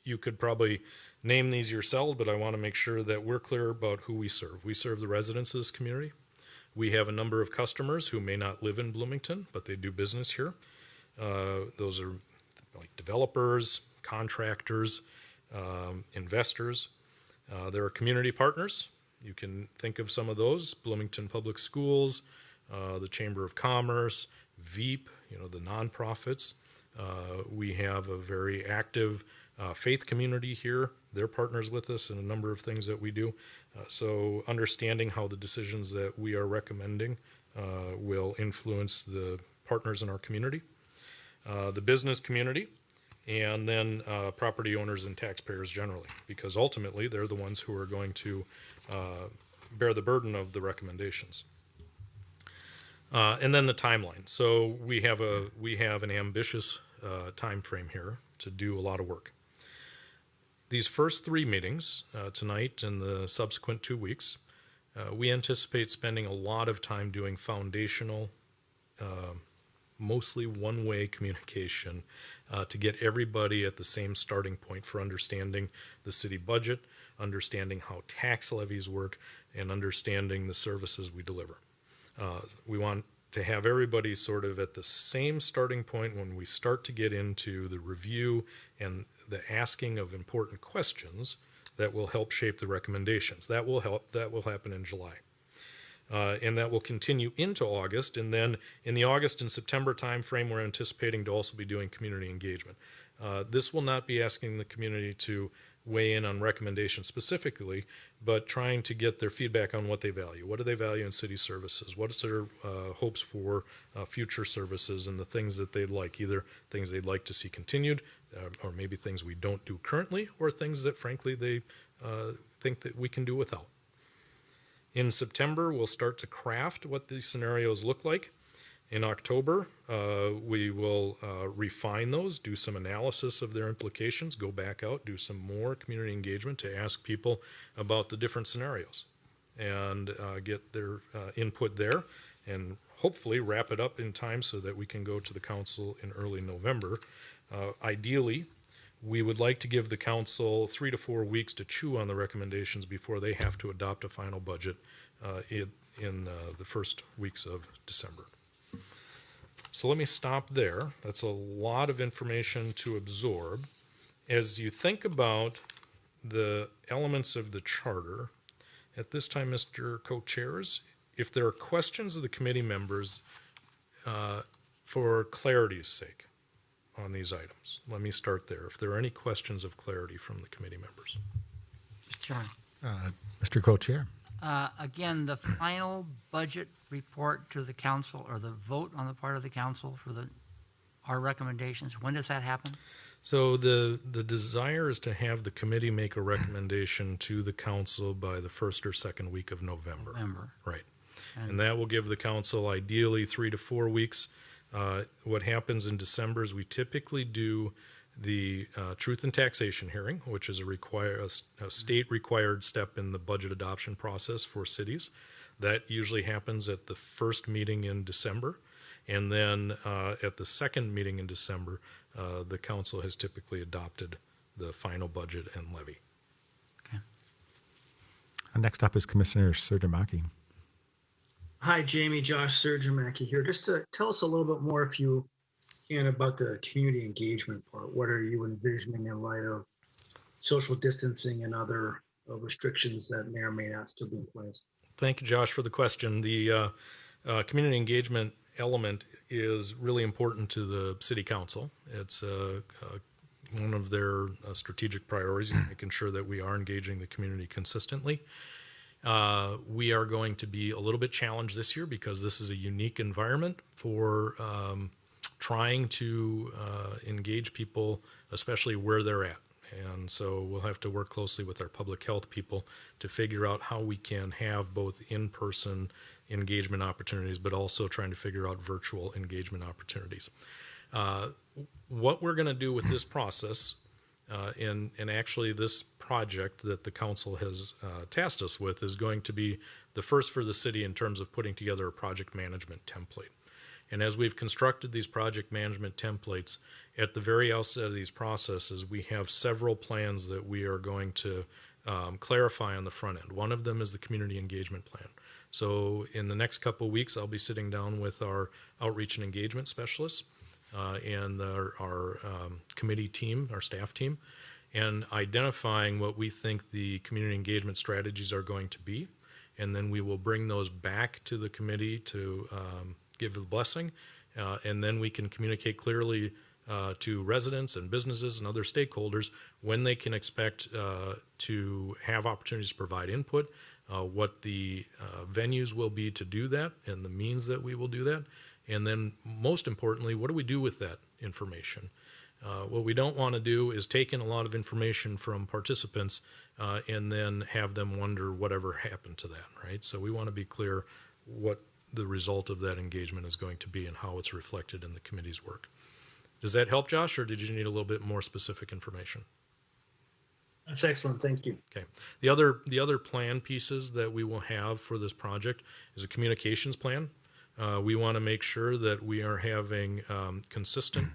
you could probably name these yourselves, but I want to make sure that we're clear about who we serve. We serve the residents of this community. We have a number of customers who may not live in Bloomington, but they do business here. Those are like developers, contractors, investors. There are community partners. You can think of some of those: Bloomington Public Schools, the Chamber of Commerce, VEEP, the nonprofits. We have a very active faith community here. They're partners with us in a number of things that we do. So understanding how the decisions that we are recommending will influence the partners in our community, the business community, and then property owners and taxpayers generally, because ultimately they're the ones who are going to bear the burden of the recommendations. And then the timeline. So we have an ambitious time frame here to do a lot of work. These first three meetings, tonight and the subsequent 2 weeks, we anticipate spending a lot of time doing foundational, mostly one-way communication to get everybody at the same starting point for understanding the city budget, understanding how tax levies work, and understanding the services we deliver. We want to have everybody sort of at the same starting point when we start to get into the review and the asking of important questions that will help shape the recommendations. That will happen in July. And that will continue into August, and then in the August and September timeframe, we're anticipating to also be doing community engagement. This will not be asking the community to weigh in on recommendations specifically, but trying to get their feedback on what they value. What do they value in city services? What's their hopes for future services and the things that they'd like, either things they'd like to see continued, or maybe things we don't do currently, or things that frankly they think that we can do without. In September, we'll start to craft what these scenarios look like. In October, we will refine those, do some analysis of their implications, go back out, do some more community engagement to ask people about the different scenarios and get their input there, and hopefully wrap it up in time so that we can go to the council in early November. Ideally, we would like to give the council 3 to 4 weeks to chew on the recommendations before they have to adopt a final budget in the first weeks of December. So let me stop there. That's a lot of information to absorb. As you think about the elements of the charter, at this time, Mr. Co-Chairs, if there are questions of the committee members for clarity's sake on these items, let me start there. If there are any questions of clarity from the committee members. John. Mr. Co-Chair. Again, the final budget report to the council, or the vote on the part of the council for our recommendations, when does that happen? So the desire is to have the committee make a recommendation to the council by the first or second week of November. Right. And that will give the council ideally 3 to 4 weeks. What happens in December is we typically do the truth and taxation hearing, which is a state-required step in the budget adoption process for cities. That usually happens at the first meeting in December. And then at the second meeting in December, the council has typically adopted the final budget and levy. Okay. Next up is Commissioner Surjamaki. Hi, Jamie. Josh Surjamaki here. Just to tell us a little bit more, if you can, about the community engagement part. What are you envisioning in light of social distancing and other restrictions that may or may not still be in place? Thank you, Josh, for the question. The community engagement element is really important to the city council. It's one of their strategic priorities, making sure that we are engaging the community consistently. We are going to be a little bit challenged this year because this is a unique environment for trying to engage people, especially where they're at. And so we'll have to work closely with our public health people to figure out how we can have both in-person engagement opportunities, but also trying to figure out virtual engagement opportunities. What we're going to do with this process, and actually this project that the council has tasked us with, is going to be the first for the city in terms of putting together a project management template. And as we've constructed these project management templates, at the very outset of these processes, we have several plans that we are going to clarify on the front end. One of them is the community engagement plan. So in the next couple of weeks, I'll be sitting down with our outreach and engagement specialists and our committee team, our staff team, and identifying what we think the community engagement strategies are going to be. And then we will bring those back to the committee to give the blessing, and then we can communicate clearly to residents and businesses and other stakeholders when they can expect to have opportunities to provide input, what the venues will be to do that, and the means that we will do that. And then most importantly, what do we do with that information? What we don't want to do is take in a lot of information from participants and then have them wonder whatever happened to that, right? So we want to be clear what the result of that engagement is going to be and how it's reflected in the committee's work. Does that help, Josh, or did you need a little bit more specific information? That's excellent. Thank you. Okay. The other plan pieces that we will have for this project is a communications plan. We want to make sure that we are having consistent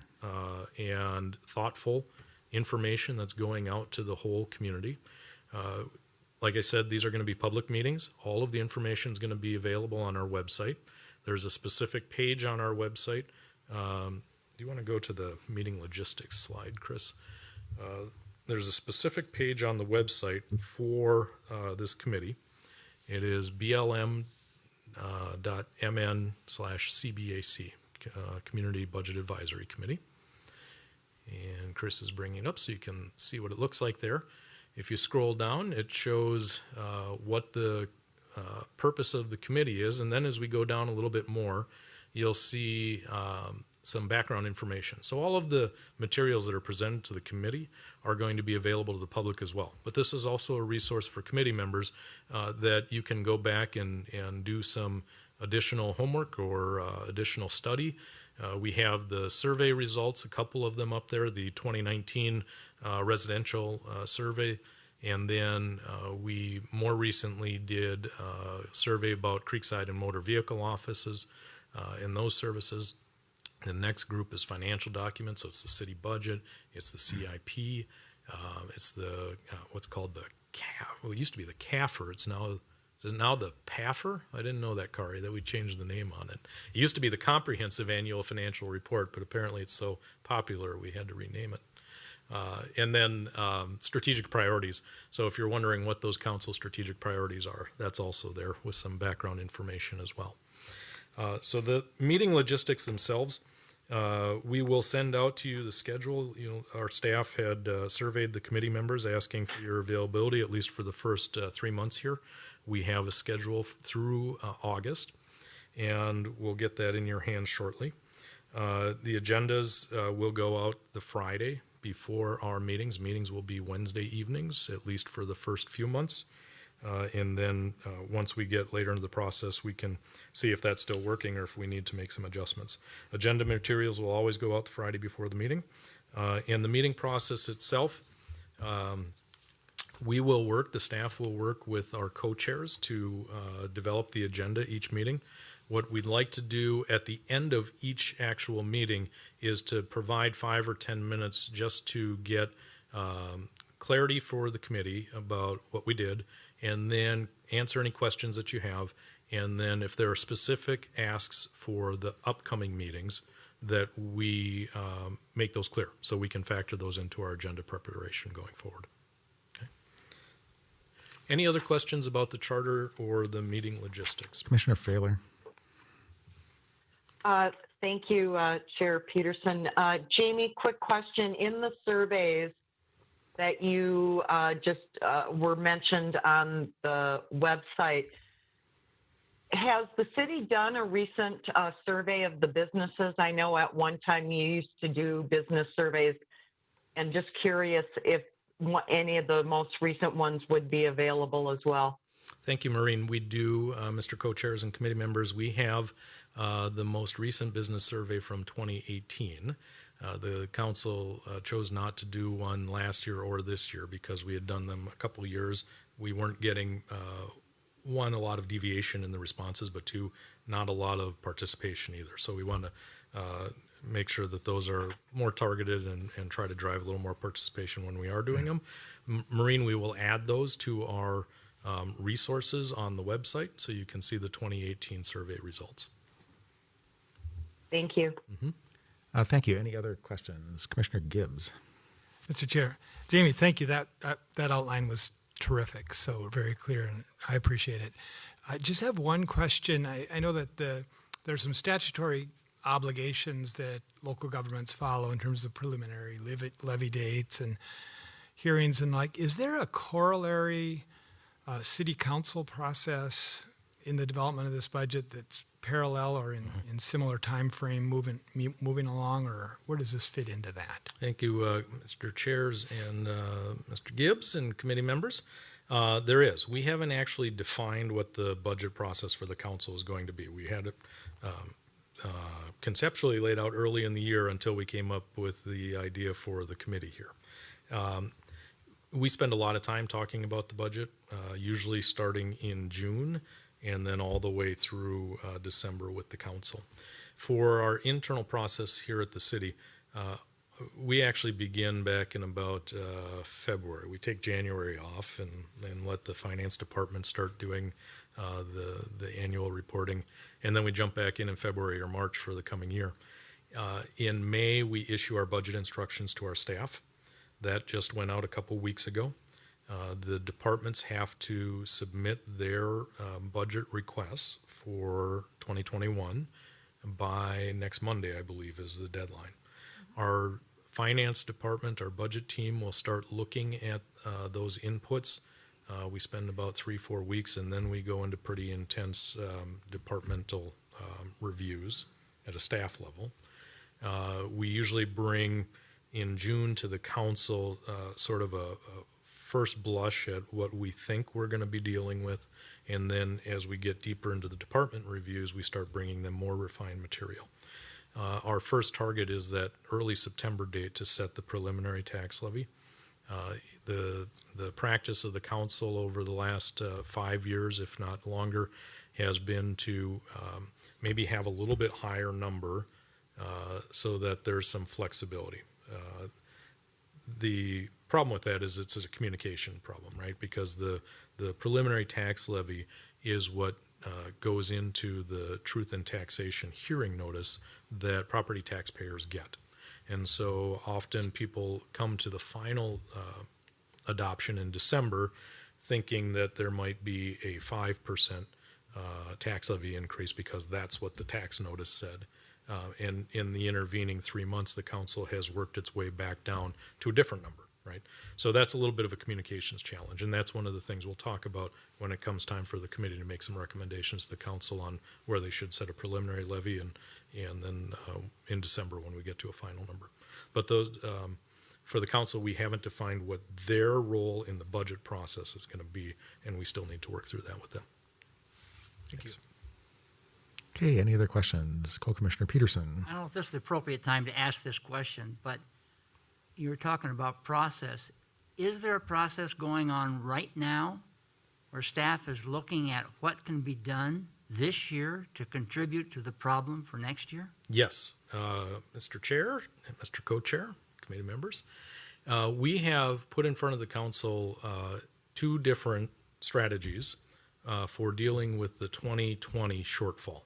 and thoughtful information that's going out to the whole community. Like I said, these are going to be public meetings. All of the information is going to be available on our website. There's a specific page on our website. Do you want to go to the meeting logistics slide, Chris? There's a specific page on the website for this committee. It is blm.mn/CBAC, Community Budget Advisory Committee. And Chris is bringing it up so you can see what it looks like there. If you scroll down, it shows what the purpose of the committee is. And then as we go down a little bit more, you'll see some background information. So all of the materials that are presented to the committee are going to be available to the public as well. But this is also a resource for committee members that you can go back and do some additional homework or additional study. We have the survey results, a couple of them up there, the 2019 residential survey. And then we more recently did a survey about Creekside and motor vehicle offices and those services. The next group is financial documents, so it's the city budget, it's the CIP, it's the what's called the well, it used to be the CAFR. Is it now the PAFR? I didn't know that, Kari, that we changed the name on it. It used to be the Comprehensive Annual Financial Report, but apparently it's so popular we had to rename it. And then strategic priorities. So if you're wondering what those council strategic priorities are, that's also there with some background information as well. So the meeting logistics themselves, we will send out to you the schedule. Our staff had surveyed the committee members asking for your availability, at least for the first 3 months here. We have a schedule through August, and we'll get that in your hands shortly. The agendas will go out the Friday before our meetings. Meetings will be Wednesday evenings, at least for the first few months. And then once we get later into the process, we can see if that's still working or if we need to make some adjustments. Agenda materials will always go out the Friday before the meeting. In the meeting process itself, the staff will work with our co-chairs to develop the agenda each meeting. What we'd like to do at the end of each actual meeting is to provide 5 or 10 minutes just to get clarity for the committee about what we did, and then answer any questions that you have. And then if there are specific asks for the upcoming meetings, that we make those clear so we can factor those into our agenda preparation going forward. Okay. Any other questions about the charter or the meeting logistics? Commissioner Failer. Thank you, Chair Peterson. Jamie, quick question. In the surveys that you just were mentioned on the website, has the city done a recent survey of the businesses? I know at one time you used to do business surveys, and just curious if any of the most recent ones would be available as well. Thank you, Maureen. We do, Mr. Co-Chairs and committee members, we have the most recent business survey from 2018. The council chose not to do one last year or this year because we had done them a couple of years. We weren't getting, one, a lot of deviation in the responses, but two, not a lot of participation either. So we want to make sure that those are more targeted and try to drive a little more participation when we are doing them. Maureen, we will add those to our resources on the website so you can see the 2018 survey results. Thank you. Mm-hmm. Thank you. Any other questions? Commissioner Gibbs. Mr. Chair, Jamie, thank you. That outline was terrific, so very clear, and I appreciate it. I just have one question. I know that there's some statutory obligations that local governments follow in terms of preliminary levy dates and hearings and is there a corollary city council process in the development of this budget that's parallel or in similar time frame moving along, or where does this fit into that? Thank you, Mr. Chairs and Mr. Gibbs and committee members. There is. We haven't actually defined what the budget process for the council is going to be. We had it conceptually laid out early in the year until we came up with the idea for the committee here. We spend a lot of time talking about the budget, usually starting in June and then all the way through December with the council. For our internal process here at the city, we actually begin back in about February. We take January off and let the finance department start doing the annual reporting. And then we jump back in February or March for the coming year. In May, we issue our budget instructions to our staff. That just went out a couple weeks ago. The departments have to submit their budget requests for 2021 by next Monday, I believe, is the deadline. Our finance department, our budget team will start looking at those inputs. We spend about 3-4 weeks, and then we go into pretty intense departmental reviews at a staff level. We usually bring in June to the council sort of a first blush at what we think we're going to be dealing with. And then as we get deeper into the department reviews, we start bringing them more refined material. Our first target is that early September date to set the preliminary tax levy. The practice of the council over the last 5 years, if not longer, has been to maybe have a little bit higher number so that there's some flexibility. The problem with that is it's a communication problem, right? Because the preliminary tax levy is what goes into the truth in taxation hearing notice that property taxpayers get. And so often people come to the final adoption in December thinking that there might be a 5% tax levy increase because that's what the tax notice said. And in the intervening 3 months, the council has worked its way back down to a different number, right? So that's a little bit of a communications challenge, and that's one of the things we'll talk about when it comes time for the committee to make some recommendations to the council on where they should set a preliminary levy, and then in December when we get to a final number. But those, for the council, we haven't defined what their role in the budget process is going to be, and we still need to work through that with them. Thank you. Okay, any other questions? Co-Commissioner Peterson. I don't know if this is the appropriate time to ask this question, but you were talking about process. Is there a process going on right now where staff is looking at what can be done this year to contribute to the problem for next year? Yes, Mr. Chair and Mr. Co-Chair, committee members, we have put in front of the council 2 different strategies for dealing with the 2020 shortfall.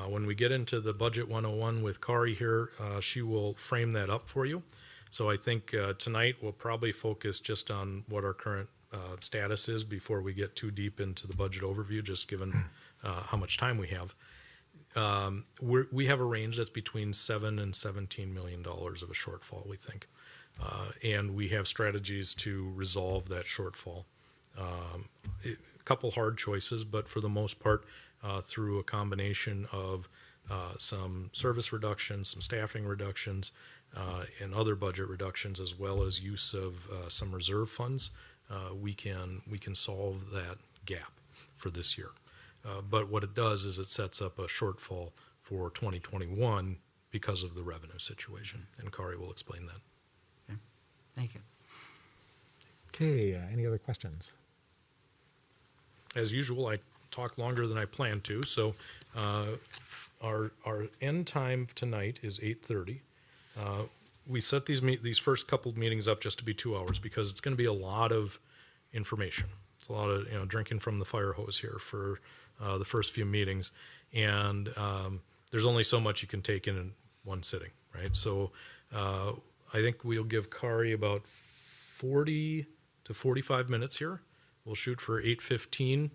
When we get into the Budget 101 with Kari here, she will frame that up for you. So I think tonight we'll probably focus just on what our current status is before we get too deep into the budget overview, just given how much time we have. We have a range that's between $7 and $17 million of a shortfall, we think. And we have strategies to resolve that shortfall. A couple hard choices, but for the most part, through a combination of some service reductions, some staffing reductions, and other budget reductions, as well as use of some reserve funds, we can solve that gap for this year. But what it does is it sets up a shortfall for 2021 because of the revenue situation, and Kari will explain that. Okay. Thank you. Okay, any other questions? As usual, I talk longer than I planned to, so our end time tonight is 8:30. We set these first couple meetings up just to be 2 hours because it's going to be a lot of information. It's a lot of drinking from the fire hose here for the first few meetings, and there's only so much you can take in one sitting, right? So I think we'll give Kari about 40 to 45 minutes here. We'll shoot for 8:15.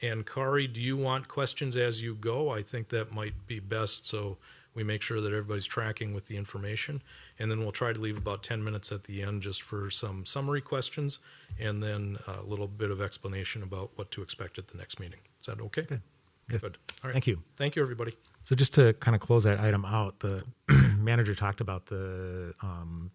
And Kari, do you want questions as you go? I think that might be best, so we make sure that everybody's tracking with the information. And then we'll try to leave about 10 minutes at the end just for some summary questions, and then a little bit of explanation about what to expect at the next meeting. Is that okay? Good. Yes. Good. All right. Thank you. Thank you, everybody. So just to kind of close that item out, the manager talked about the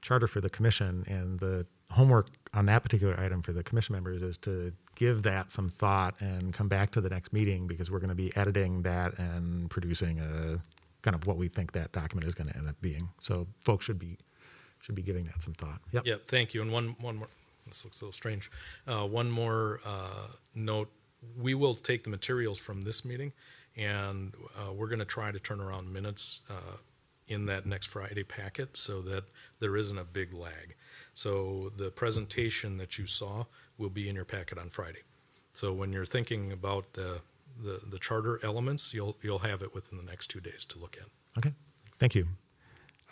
charter for the commission, and the homework on that particular item for the commission members is to give that some thought and come back to the next meeting, because we're going to be editing that and producing a kind of what we think that document is going to end up being. So folks should be giving that some thought. Yep. Yeah, thank you. And one more, this looks a little strange. One more note, we will take the materials from this meeting, and we're going to try to turn around minutes in that next Friday packet so that there isn't a big lag. So the presentation that you saw will be in your packet on Friday. So when you're thinking about the charter elements, you'll have it within the next 2 days to look at. Okay, thank you.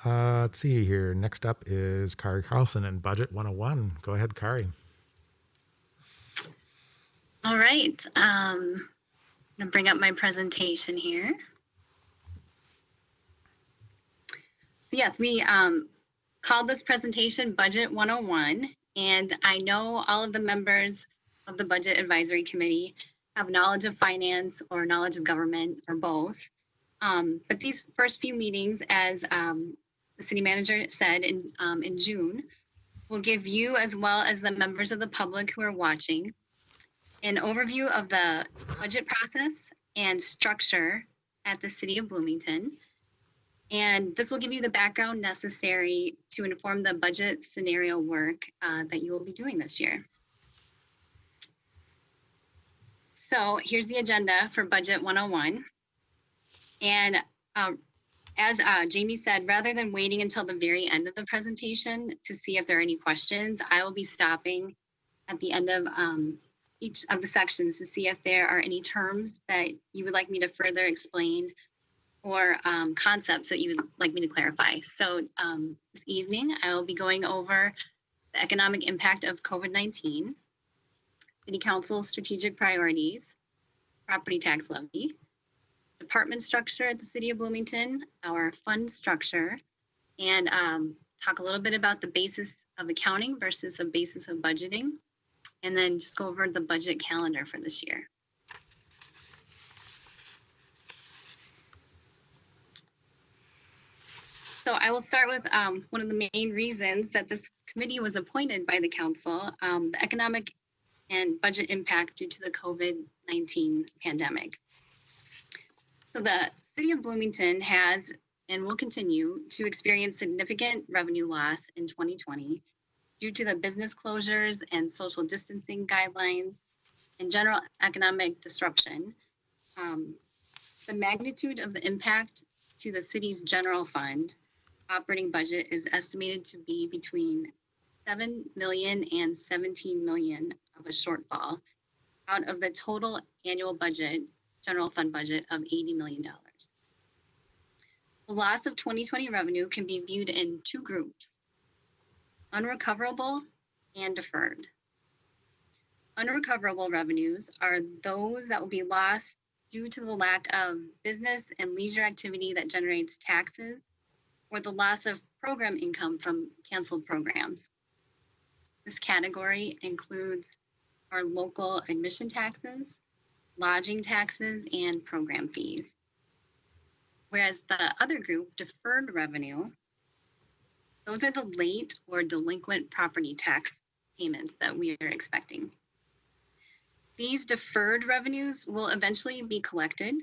Let's see here. Next up is Kari Carlson and Budget 101. Go ahead, Kari. All right. I'm going to bring up my presentation here. So yes, we called this presentation Budget 101, and I know all of the members of the Budget Advisory Committee have knowledge of finance or knowledge of government or both. But these first few meetings, as the city manager said in June, will give you, as well as the members of the public who are watching, an overview of the budget process and structure at the City of Bloomington. And this will give you the background necessary to inform the budget scenario work that you will be doing this year. So here's the agenda for Budget 101. And as Jamie said, rather than waiting until the very end of the presentation to see if there are any questions, I will be stopping at the end of each of the sections to see if there are any terms that you would like me to further explain or concepts that you would like me to clarify. So this evening, I will be going over the economic impact of COVID-19, City Council strategic priorities, property tax levy, department structure at the City of Bloomington, our fund structure, and talk a little bit about the basis of accounting versus a basis of budgeting, and then just go over the budget calendar for this year. So I will start with one of the main reasons that this committee was appointed by the council, the economic and budget impact due to the COVID-19 pandemic. So the City of Bloomington has and will continue to experience significant revenue loss in 2020 due to the business closures and social distancing guidelines and general economic disruption. The magnitude of the impact to the city's general fund operating budget is estimated to be between 7 million and 17 million of a shortfall out of the total annual budget, general fund budget of $80 million. The loss of 2020 revenue can be viewed in two groups: unrecoverable and deferred. Unrecoverable revenues are those that will be lost due to the lack of business and leisure activity that generates taxes, or the loss of program income from canceled programs. This category includes our local admission taxes, lodging taxes, and program fees. Whereas the other group, deferred revenue, those are the late or delinquent property tax payments that we are expecting. These deferred revenues will eventually be collected,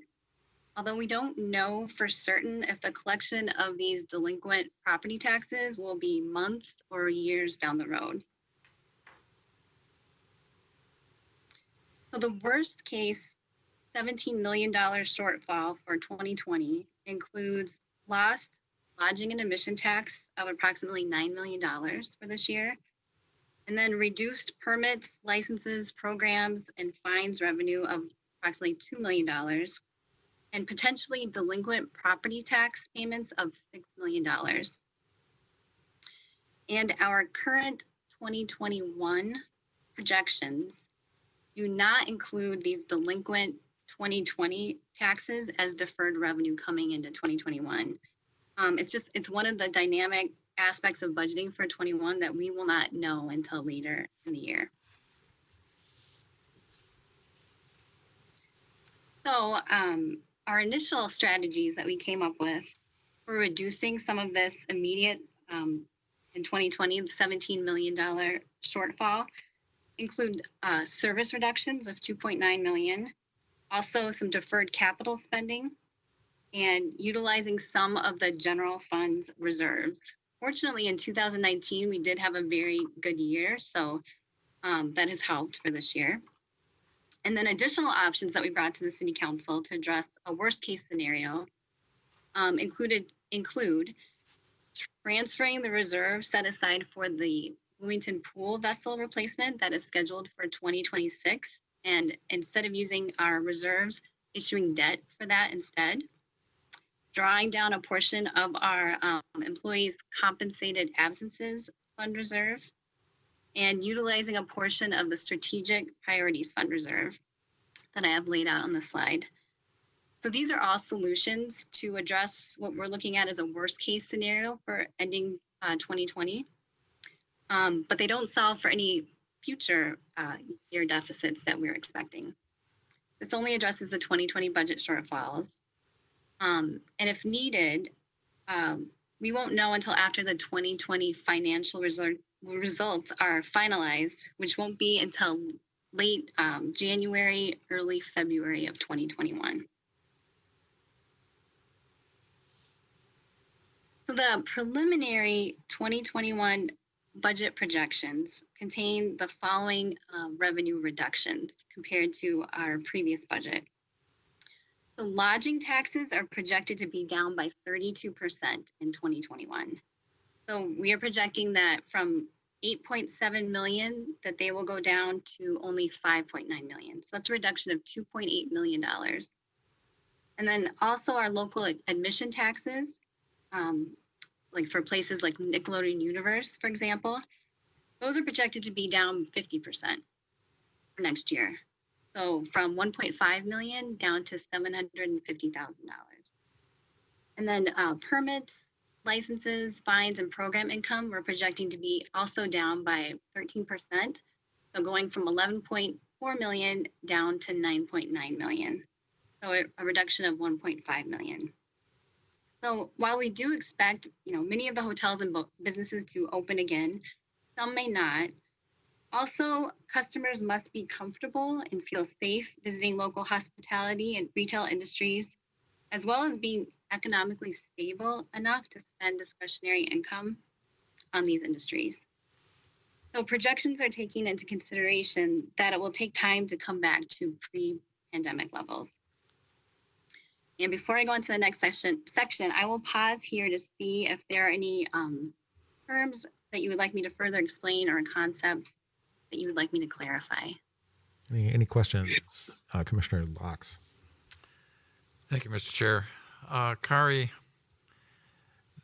although we don't know for certain if the collection of these delinquent property taxes will be months or years down the road. So the worst case $17 million shortfall for 2020 includes lost lodging and admission tax of approximately $9 million for this year, and then reduced permits, licenses, programs, and fines revenue of approximately $2 million, and potentially delinquent property tax payments of $6 million. And our current 2021 projections do not include these delinquent 2020 taxes as deferred revenue coming into 2021. It's one of the dynamic aspects of budgeting for 21 that we will not know until later in the year. So our initial strategies that we came up with for reducing some of this immediate in 2020, the $17 million shortfall include service reductions of 2.9 million, also some deferred capital spending, and utilizing some of the general fund's reserves. Fortunately, in 2019, we did have a very good year, so that has helped for this year. And then additional options that we brought to the City Council to address a worst case scenario include transferring the reserve set aside for the Bloomington pool vessel replacement that is scheduled for 2026. And instead of using our reserves, issuing debt for that instead. Drawing down a portion of our employees' compensated absences fund reserve, and utilizing a portion of the strategic priorities fund reserve that I have laid out on the slide. So these are all solutions to address what we're looking at as a worst case scenario for ending 2020. But they don't solve for any future year deficits that we're expecting. This only addresses the 2020 budget shortfalls. And if needed, we won't know until after the 2020 financial results are finalized, which won't be until late January, early February of 2021. So the preliminary 2021 budget projections contain the following revenue reductions compared to our previous budget. The lodging taxes are projected to be down by 32% in 2021. So we are projecting that from 8.7 million that they will go down to only 5.9 million. So that's a reduction of $2.8 million. And then also our local admission taxes, like for places like Nickelodeon Universe, for example, those are projected to be down 50% for next year. So from 1.5 million down to $750,000. And then permits, licenses, fines, and program income we're projecting to be also down by 13%. So going from 11.4 million down to 9.9 million. So a reduction of 1.5 million. So while we do expect, many of the hotels and businesses to open again, some may not. Also, customers must be comfortable and feel safe visiting local hospitality and retail industries, as well as being economically stable enough to spend discretionary income on these industries. So projections are taking into consideration that it will take time to come back to pre-pandemic levels. And before I go into the next section, I will pause here to see if there are any terms that you would like me to further explain or concepts that you would like me to clarify. Any questions, Commissioner Locks? Thank you, Mr. Chair. Kari,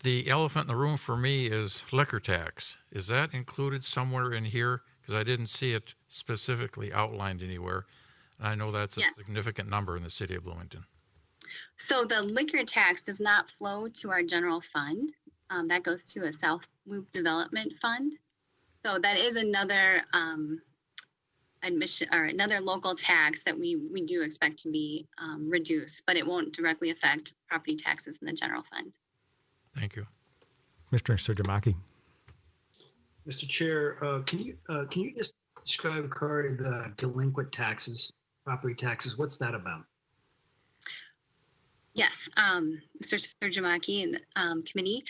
the elephant in the room for me is liquor tax. Is that included somewhere in here? Because I didn't see it specifically outlined anywhere. And I know that's a significant number in the city of Bloomington. So the liquor tax does not flow to our general fund. That goes to a South Loop Development Fund. So that is another admission or another local tax that we do expect to be reduced, but it won't directly affect property taxes in the general fund. Thank you. Commissioner Surjamaki. Mr. Chair, can you just describe, Kari, the delinquent taxes, property taxes? What's that about? Yes, Mr. Surjamaki and committee,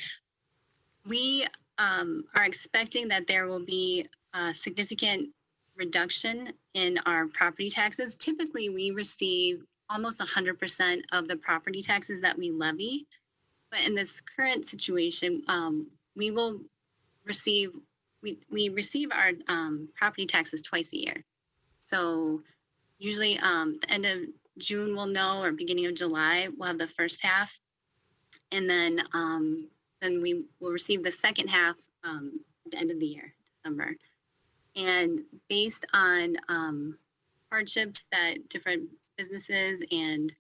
we are expecting that there will be a significant reduction in our property taxes. Typically, we receive almost 100% of the property taxes that we levy. But in this current situation, we will receive, we receive our property taxes twice a year. So usually the end of June we'll know, or beginning of July, we'll have the first half. And then we will receive the second half at the end of the year, December. And based on hardships that different businesses and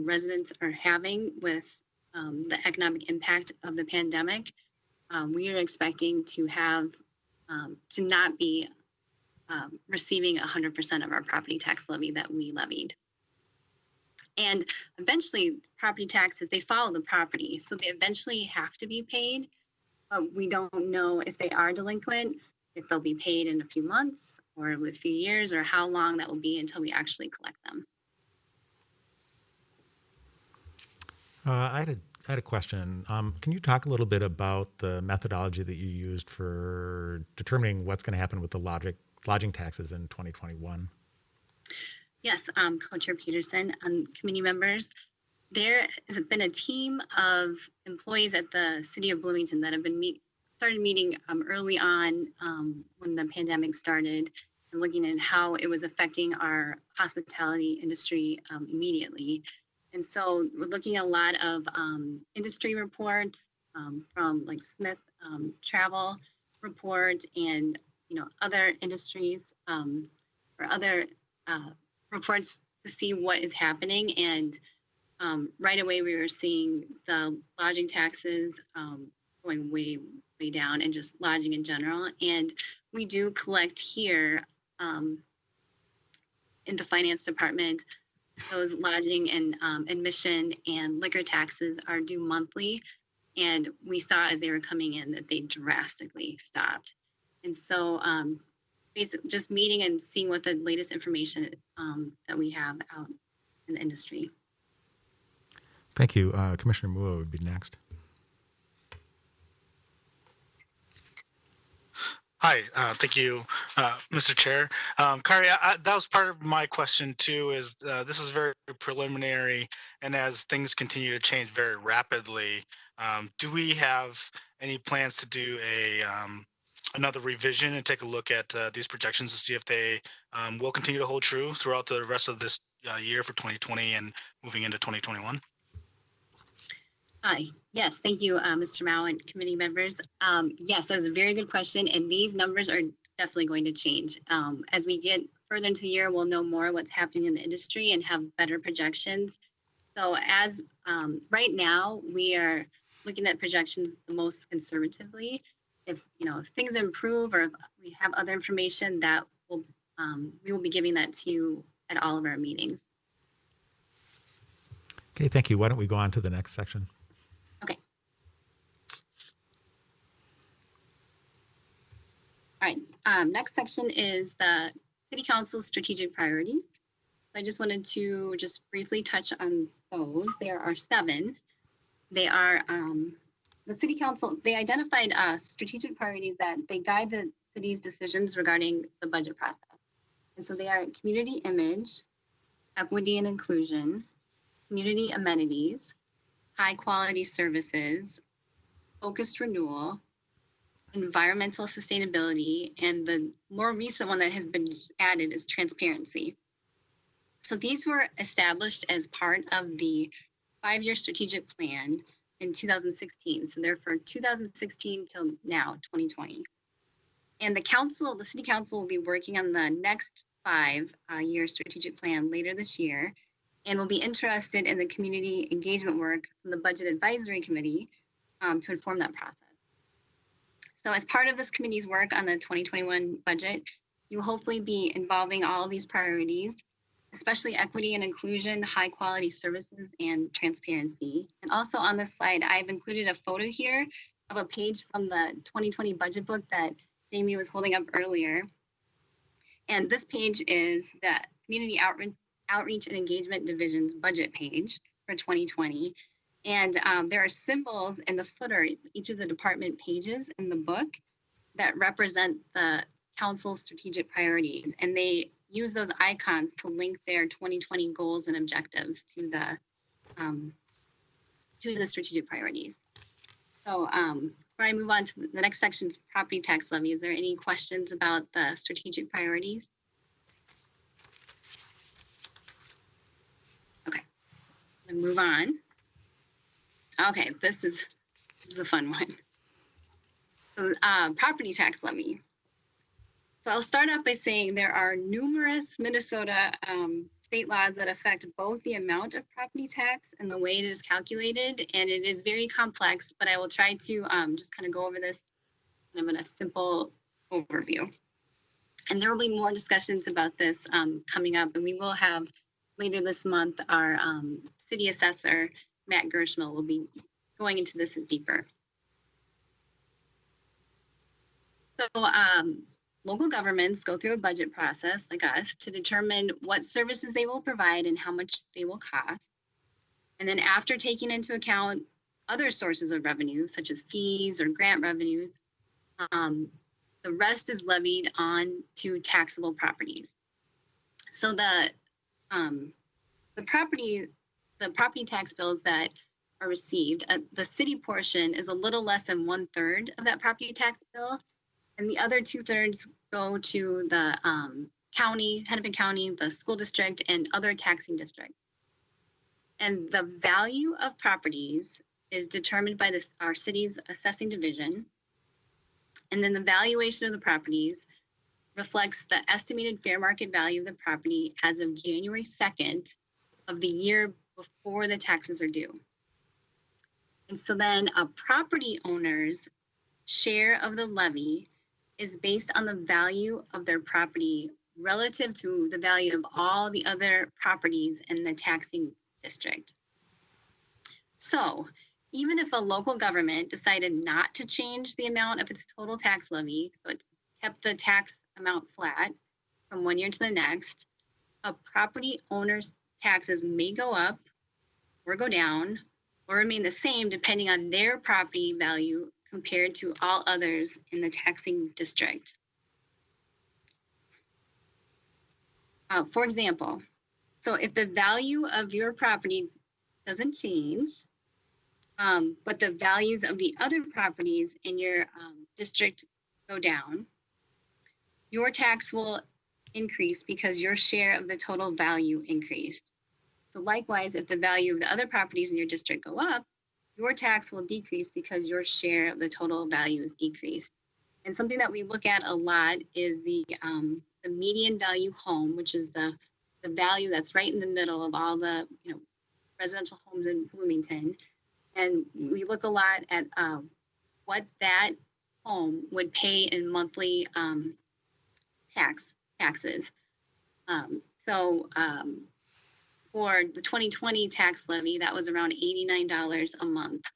residents are having with the economic impact of the pandemic, we are expecting to have to not be receiving 100% of our property tax levy that we levied. And eventually, property taxes, they follow the property, so they eventually have to be paid, but we don't know if they are delinquent, if they'll be paid in a few months or a few years, or how long that will be until we actually collect them. I had a question. Can you talk a little bit about the methodology that you used for determining what's going to happen with the lodging taxes in 2021? Yes, Co-Chair Peterson and committee members, there has been a team of employees at the City of Bloomington that have been started meeting early on when the pandemic started, and looking at how it was affecting our hospitality industry immediately. And so we're looking at a lot of industry reports from like Smith Travel Report and other industries or other reports to see what is happening. And right away we were seeing the lodging taxes going way down, and just lodging in general. And we do collect here in the finance department those lodging and admission and liquor taxes are due monthly. And we saw as they were coming in that they drastically stopped. And so basically just meeting and seeing what the latest information that we have out in the industry. Thank you. Commissioner Mua would be next. Hi, thank you, Mr. Chair. Kari, that was part of my question too. Is this is very preliminary, and as things continue to change very rapidly, do we have any plans to do a another revision and take a look at these projections to see if they will continue to hold true throughout the rest of this year for 2020 and moving into 2021? Hi. Yes, thank you, Mr. Mao and committee members. Yes, that's a very good question, and these numbers are definitely going to change. As we get further into the year, we'll know more what's happening in the industry and have better projections. So as right now, we are looking at projections the most conservatively. If if things improve or if we have other information, that will we will be giving that to you at all of our meetings. Okay, thank you. Why don't we go on to the next section? Okay. All right. Next section is the City Council's strategic priorities. I just wanted to just briefly touch on those. There are 7. They are the City Council. They identified strategic priorities that they guide the city's decisions regarding the budget process. And so they are community image, equity and inclusion, community amenities, high quality services, focused renewal, environmental sustainability, and the more recent one that has been added is transparency. So these were established as part of the 5-year strategic plan in 2016. So they're for 2016 till now, 2020. And the City Council will be working on the next 5-year strategic plan later this year, and will be interested in the community engagement work from the Budget Advisory Committee to inform that process. So as part of this committee's work on the 2021 budget, you will hopefully be involving all of these priorities, especially equity and inclusion, high quality services, and transparency. And also on this slide, I've included a photo here of a page from the 2020 budget book that Jamie was holding up earlier. And this page is the Community Outreach and Engagement Division's budget page for 2020. And there are symbols in the footer, each of the department pages in the book that represent the council's strategic priorities. And they use those icons to link their 2020 goals and objectives to the strategic priorities. So before I move on to the next section's property tax levy, is there any questions about the strategic priorities? Okay, I'm gonna move on. Okay, this is a fun one. So property tax levy. So I'll start off by saying there are numerous Minnesota state laws that affect both the amount of property tax and the way it is calculated, and it is very complex, but I will try to just kind of go over this kind of in a simple overview. And there will be more discussions about this coming up, and we will have later this month our city assessor, Matt Gershmill, will be going into this deeper. So local governments go through a budget process like us to determine what services they will provide and how much they will cost. And then after taking into account other sources of revenue, such as fees or grant revenues, the rest is levied on to taxable properties. So the property tax bills that are received, the city portion is a little less than 1/3 of that property tax bill. And the other 2/3 go to the county, Hennepin County, the school district, and other taxing districts. And the value of properties is determined by our city's assessing division. And then the valuation of the properties reflects the estimated fair market value of the property as of January 2nd of the year before the taxes are due. And so then a property owner's share of the levy is based on the value of their property relative to the value of all the other properties in the taxing district. So even if a local government decided not to change the amount of its total tax levy, so it's kept the tax amount flat from one year to the next, a property owner's taxes may go up or go down or remain the same depending on their property value compared to all others in the taxing district. For example, so if the value of your property doesn't change, but the values of the other properties in your district go down, your tax will increase because your share of the total value increased. So likewise, if the value of the other properties in your district go up, your tax will decrease because your share of the total value is decreased. And something that we look at a lot is the median value home, which is the value that's right in the middle of all the residential homes in Bloomington. And we look a lot at what that home would pay in monthly taxes. For the 2020 tax levy, that was around $89 a month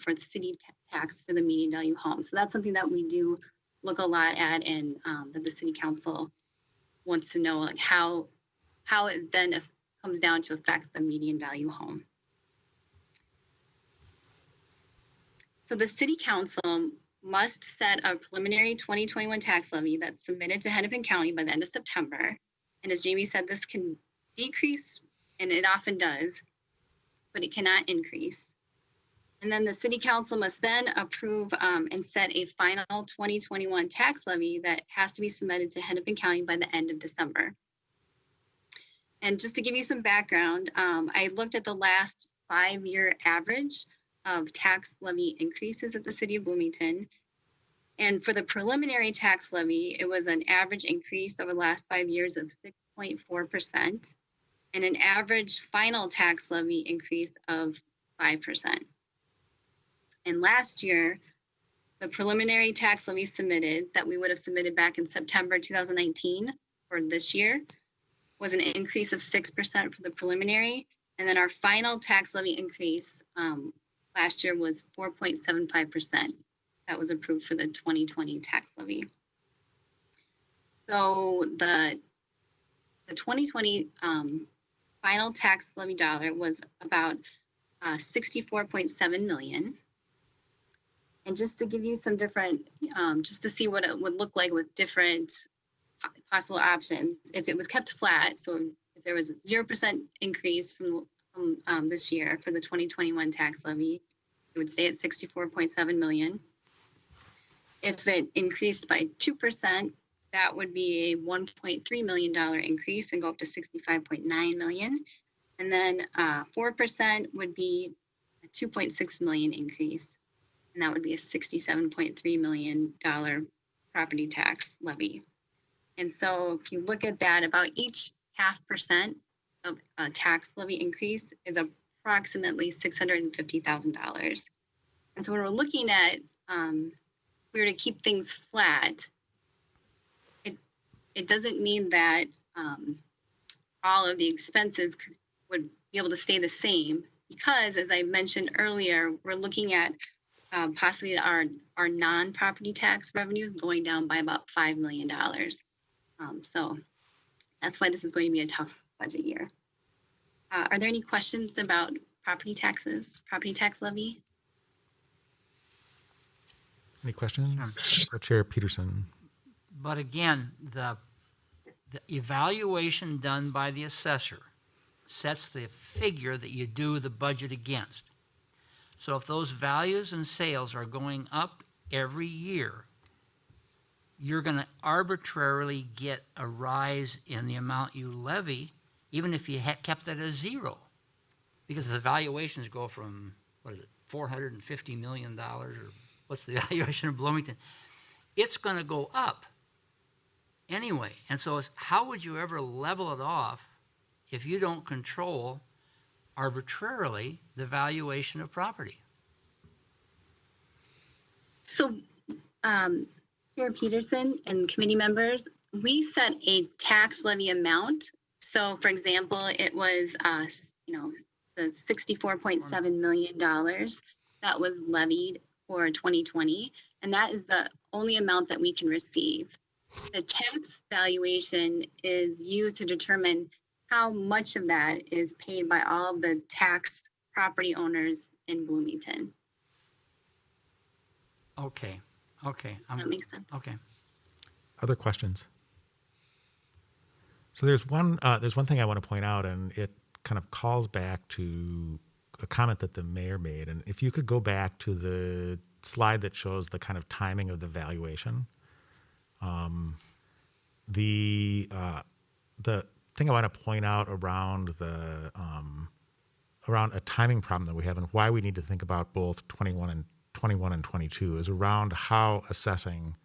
for the city tax for the median value home. So that's something that we do look a lot at, and that the city council wants to know, like how it then comes down to affect the median value home. So the city council must set a preliminary 2021 tax levy that's submitted to Hennepin County by the end of September. And as Jamie said, this can decrease, and it often does, but it cannot increase. And then the city council must then approve and set a final 2021 tax levy that has to be submitted to Hennepin County by the end of December. And just to give you some background, I looked at the last 5-year average of tax levy increases at the city of Bloomington. And for the preliminary tax levy, it was an average increase over the last 5 years of 6.4%, and an average final tax levy increase of 5%. And last year, the preliminary tax levy submitted that we would have submitted back in September 2019 for this year was an increase of 6% for the preliminary. And then our final tax levy increase last year was 4.75%. That was approved for the 2020 tax levy. So the 2020 final tax levy dollar was about 64.7 million. And just to give you some different, just to see what it would look like with different possible options, if it was kept flat, so if there was a 0% increase from this year for the 2021 tax levy, it would stay at 64.7 million. If it increased by 2%, that would be a $1.3 million increase and go up to 65.9 million. And then 4% would be a 2.6 million increase, and that would be a $67.3 million property tax levy. And so if you look at that, about each 0.5% of a tax levy increase is approximately $650,000. And so when we're looking at, if we were to keep things flat, it doesn't mean that all of the expenses would be able to stay the same, because as I mentioned earlier, we're looking at possibly our non-property tax revenues going down by about $5 million. So that's why this is going to be a tough budget year. Are there any questions about property taxes, property tax levy? Any questions? Chair Peterson. But again, the evaluation done by the assessor sets the figure that you do the budget against. So if those values and sales are going up every year, you're going to arbitrarily get a rise in the amount you levy, even if you kept it at zero. Because the valuations go from, what is it, $450 million, or what's the valuation of Bloomington? It's going to go up anyway. And so how would you ever level it off if you don't control arbitrarily the valuation of property? So, Chair Peterson and committee members, we set a tax levy amount. So, for example, it was, the $64.7 million that was levied for 2020, and that is the only amount that we can receive. The tax valuation is used to determine how much of that is paid by all of the tax property owners in Bloomington. Okay. That makes sense. Okay. Other questions? So there's one thing I want to point out, and it kind of calls back to a comment that the mayor made. And if you could go back to the slide that shows the kind of timing of the valuation, the thing I want to point out around around a timing problem that we have and why we need to think about both 21 and 22 is around how assessing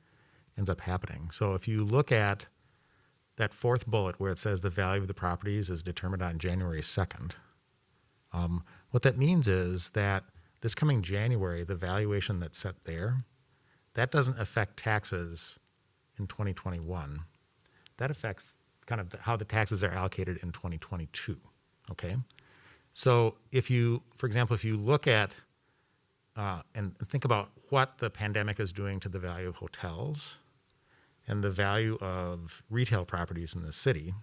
ends up happening. So if you look at that fourth bullet where it says the value of the properties is determined on January 2nd, what that means is that this coming January, the valuation that's set there, that doesn't affect taxes in 2021. That affects kind of how the taxes are allocated in 2022, okay? So if you, for example, if you look at and think about what the pandemic is doing to the value of hotels and the value of retail properties in the city,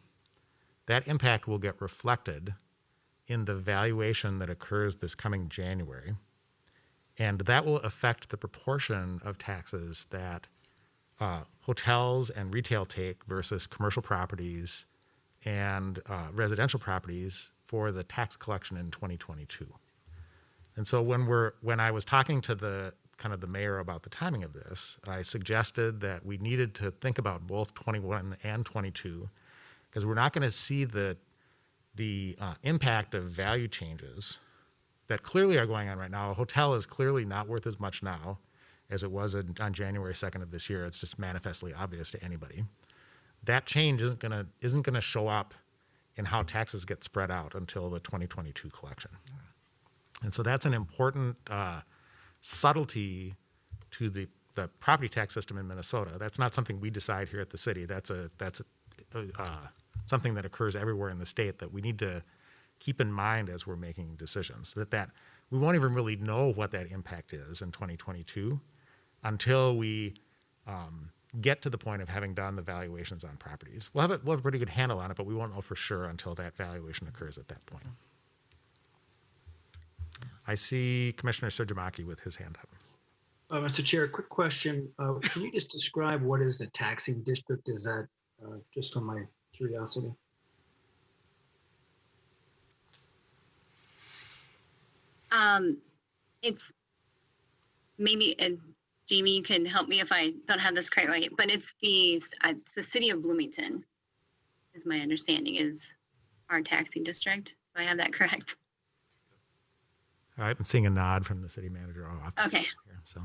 that impact will get reflected in the valuation that occurs this coming January. And that will affect the proportion of taxes that hotels and retail take versus commercial properties and residential properties for the tax collection in 2022. And so when I was talking to the mayor about the timing of this, I suggested that we needed to think about both 21 and 22, because we're not going to see the impact of value changes that clearly are going on right now. A hotel is clearly not worth as much now as it was on January 2nd of this year. It's just manifestly obvious to anybody. That change isn't gonna show up in how taxes get spread out until the 2022 collection. And so that's an important subtlety to the property tax system in Minnesota. That's not something we decide here at the city. That's something that occurs everywhere in the state that we need to keep in mind as we're making decisions. That we won't even really know what that impact is in 2022 until we get to the point of having done the valuations on properties. We'll have a pretty good handle on it, but we won't know for sure until that valuation occurs at that point. I see Commissioner Surjamaki with his hand up. Mr. Chair, quick question. Can you just describe what is the taxing district? Is that just from my curiosity? It's maybe, Jamie, you can help me if I don't have this quite right, but it's the city of Bloomington, is my understanding, is our taxing district. Do I have that correct? All right, I'm seeing a nod from the city manager. Okay. Here, so,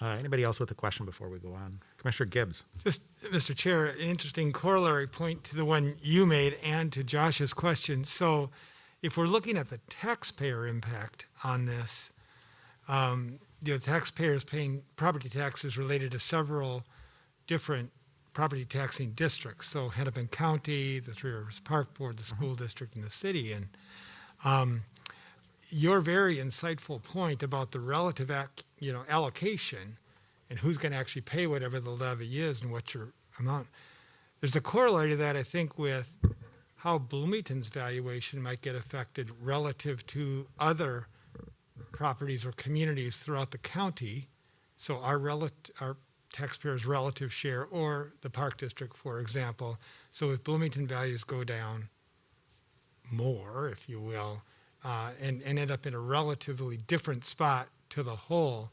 anybody else with a question before we go on? Commissioner Gibbs. Just, Mr. Chair, an interesting corollary point to the one you made and to Josh's question. So if we're looking at the taxpayer impact on this, taxpayers paying property taxes related to several different property taxing districts. So Hennepin County, the Three Rivers Park Board, the school district, and the city. And your very insightful point about the relative allocation and who's going to actually pay whatever the levy is and what your amount. There's a corollary to that, I think, with how Bloomington's valuation might get affected relative to other properties or communities throughout the county. So our taxpayers' relative share, or the Park District, for example. So if Bloomington values go down more, if you will, and end up in a relatively different spot to the whole,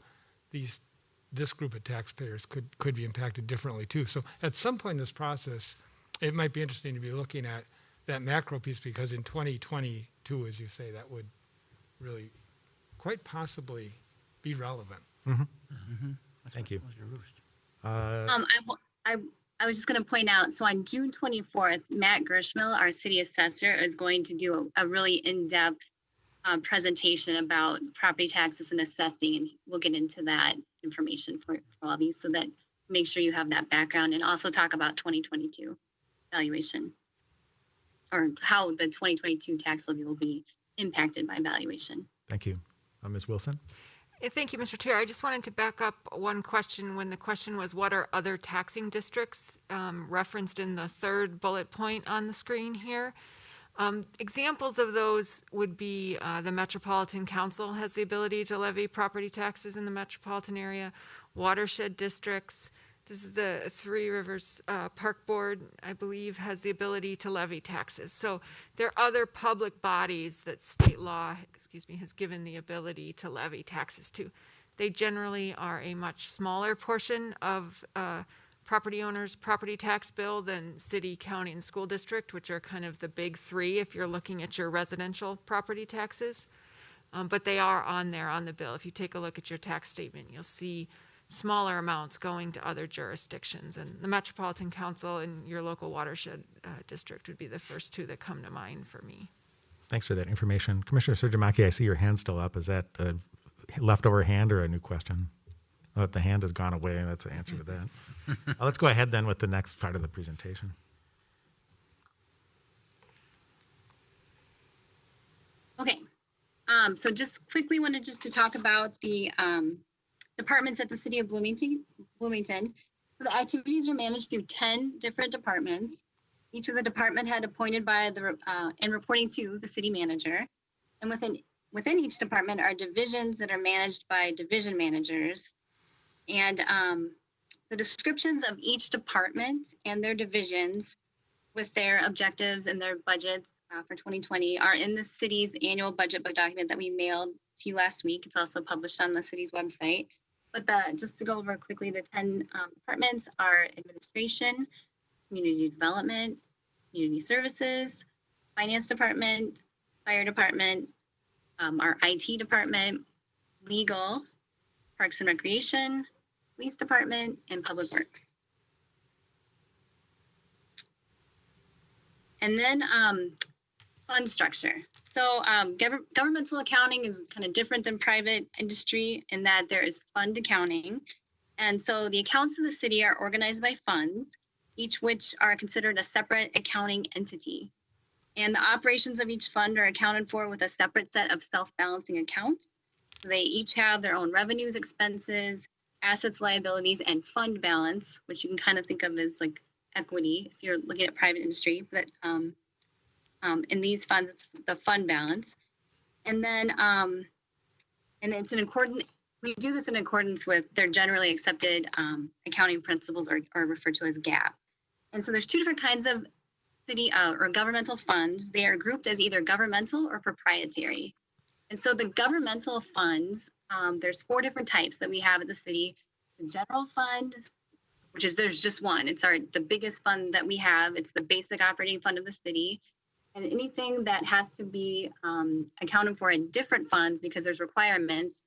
this group of taxpayers could be impacted differently too. So at some point in this process, it might be interesting to be looking at that macro piece, because in 2022, as you say, that would really quite possibly be relevant. Mm-hmm. Mm-hmm. Thank you. I was just going to point out, so on June 24th, Matt Gershmill, our city assessor, is going to do a really in-depth presentation about property taxes and assessing, and we'll get into that information for all of you so that make sure you have that background, and also talk about 2022 valuation, or how the 2022 tax levy will be impacted by valuation. Thank you. Ms. Wilson? Thank you, Mr. Chair. I just wanted to back up one question when the question was, what are other taxing districts referenced in the third bullet point on the screen here? Examples of those would be the Metropolitan Council has the ability to levy property taxes in the metropolitan area. Watershed districts, this is the Three Rivers Park Board, I believe, has the ability to levy taxes. So there are other public bodies that state law, has given the ability to levy taxes to. They generally are a much smaller portion of property owners' property tax bill than city, county, and school district, which are kind of the big three if you're looking at your residential property taxes. But they are on there on the bill. If you take a look at your tax statement, you'll see smaller amounts going to other jurisdictions. And the Metropolitan Council and your local watershed district would be the first two that come to mind for me. Thanks for that information. Commissioner Surjamaki, I see your hand still up. Is that a leftover hand or a new question? Oh, the hand has gone away. That's the answer to that. Let's go ahead then with the next part of the presentation. Okay, so just quickly wanted just to talk about the departments at the City of Bloomington. So the activities are managed through 10 different departments. Each of the department head appointed by the and reporting to the city manager. And within each department are divisions that are managed by division managers. And the descriptions of each department and their divisions with their objectives and their budgets for 2020 are in the city's annual budget book document that we mailed to you last week. It's also published on the city's website. But just to go over quickly, the 10 departments are administration, community development, community services, finance department, fire department, our IT department, legal, parks and recreation, police department, and public works. And then fund structure. So governmental accounting is kind of different than private industry in that there is fund accounting. And so the accounts of the city are organized by funds, each which are considered a separate accounting entity. And the operations of each fund are accounted for with a separate set of self-balancing accounts. So they each have their own revenues, expenses, assets, liabilities, and fund balance, which you can kind of think of as like equity if you're looking at private industry. But in these funds, it's the fund balance. And then, and it's in accordance, we do this in accordance with their generally accepted accounting principles, or referred to as GAAP. And so there's two different kinds of city or governmental funds. They are grouped as either governmental or proprietary. And so the governmental funds, there's 4 different types that we have at the city. The general fund, which is, there's just one. It's the biggest fund that we have. It's the basic operating fund of the city. And anything that has to be accounted for in different funds because there's requirements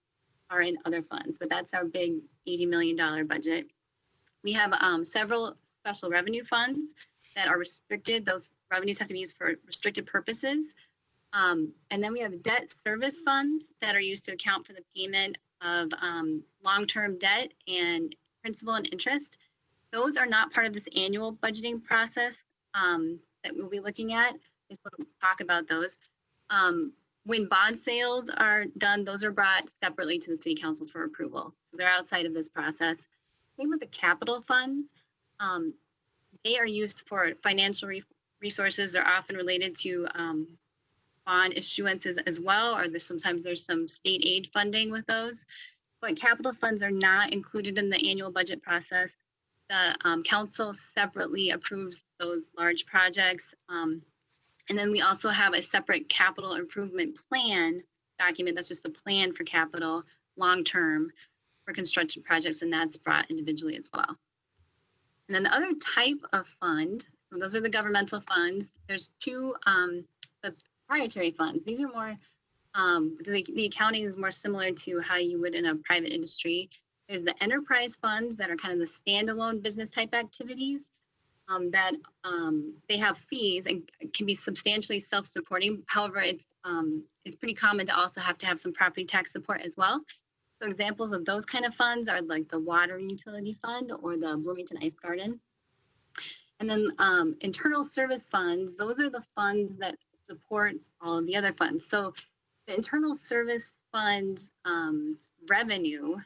are in other funds. But that's our big $80 million budget. We have several special revenue funds that are restricted. Those revenues have to be used for restricted purposes. And then we have debt service funds that are used to account for the payment of long-term debt and principal and interest. Those are not part of this annual budgeting process that we'll be looking at. We'll talk about those. When bond sales are done, those are brought separately to the city council for approval. So they're outside of this process. Same with the capital funds. They are used for financial resources. They're often related to bond issuances as well, or sometimes there's some state aid funding with those. But capital funds are not included in the annual budget process. The council separately approves those large projects. And then we also have a separate capital improvement plan document. That's just the plan for capital long-term for construction projects, and that's brought individually as well. And then the other type of fund, so those are the governmental funds. There's 2 the proprietary funds. These are more, the accounting is more similar to how you would in a private industry. There's the enterprise funds that are kind of the standalone business type activities. That they have fees and can be substantially self-supporting. However, it's pretty common to also have some property tax support as well. So examples of those kind of funds are like the water utility fund or the Bloomington Ice Garden. And then internal service funds, those are the funds that support all of the other funds. So the internal service fund revenue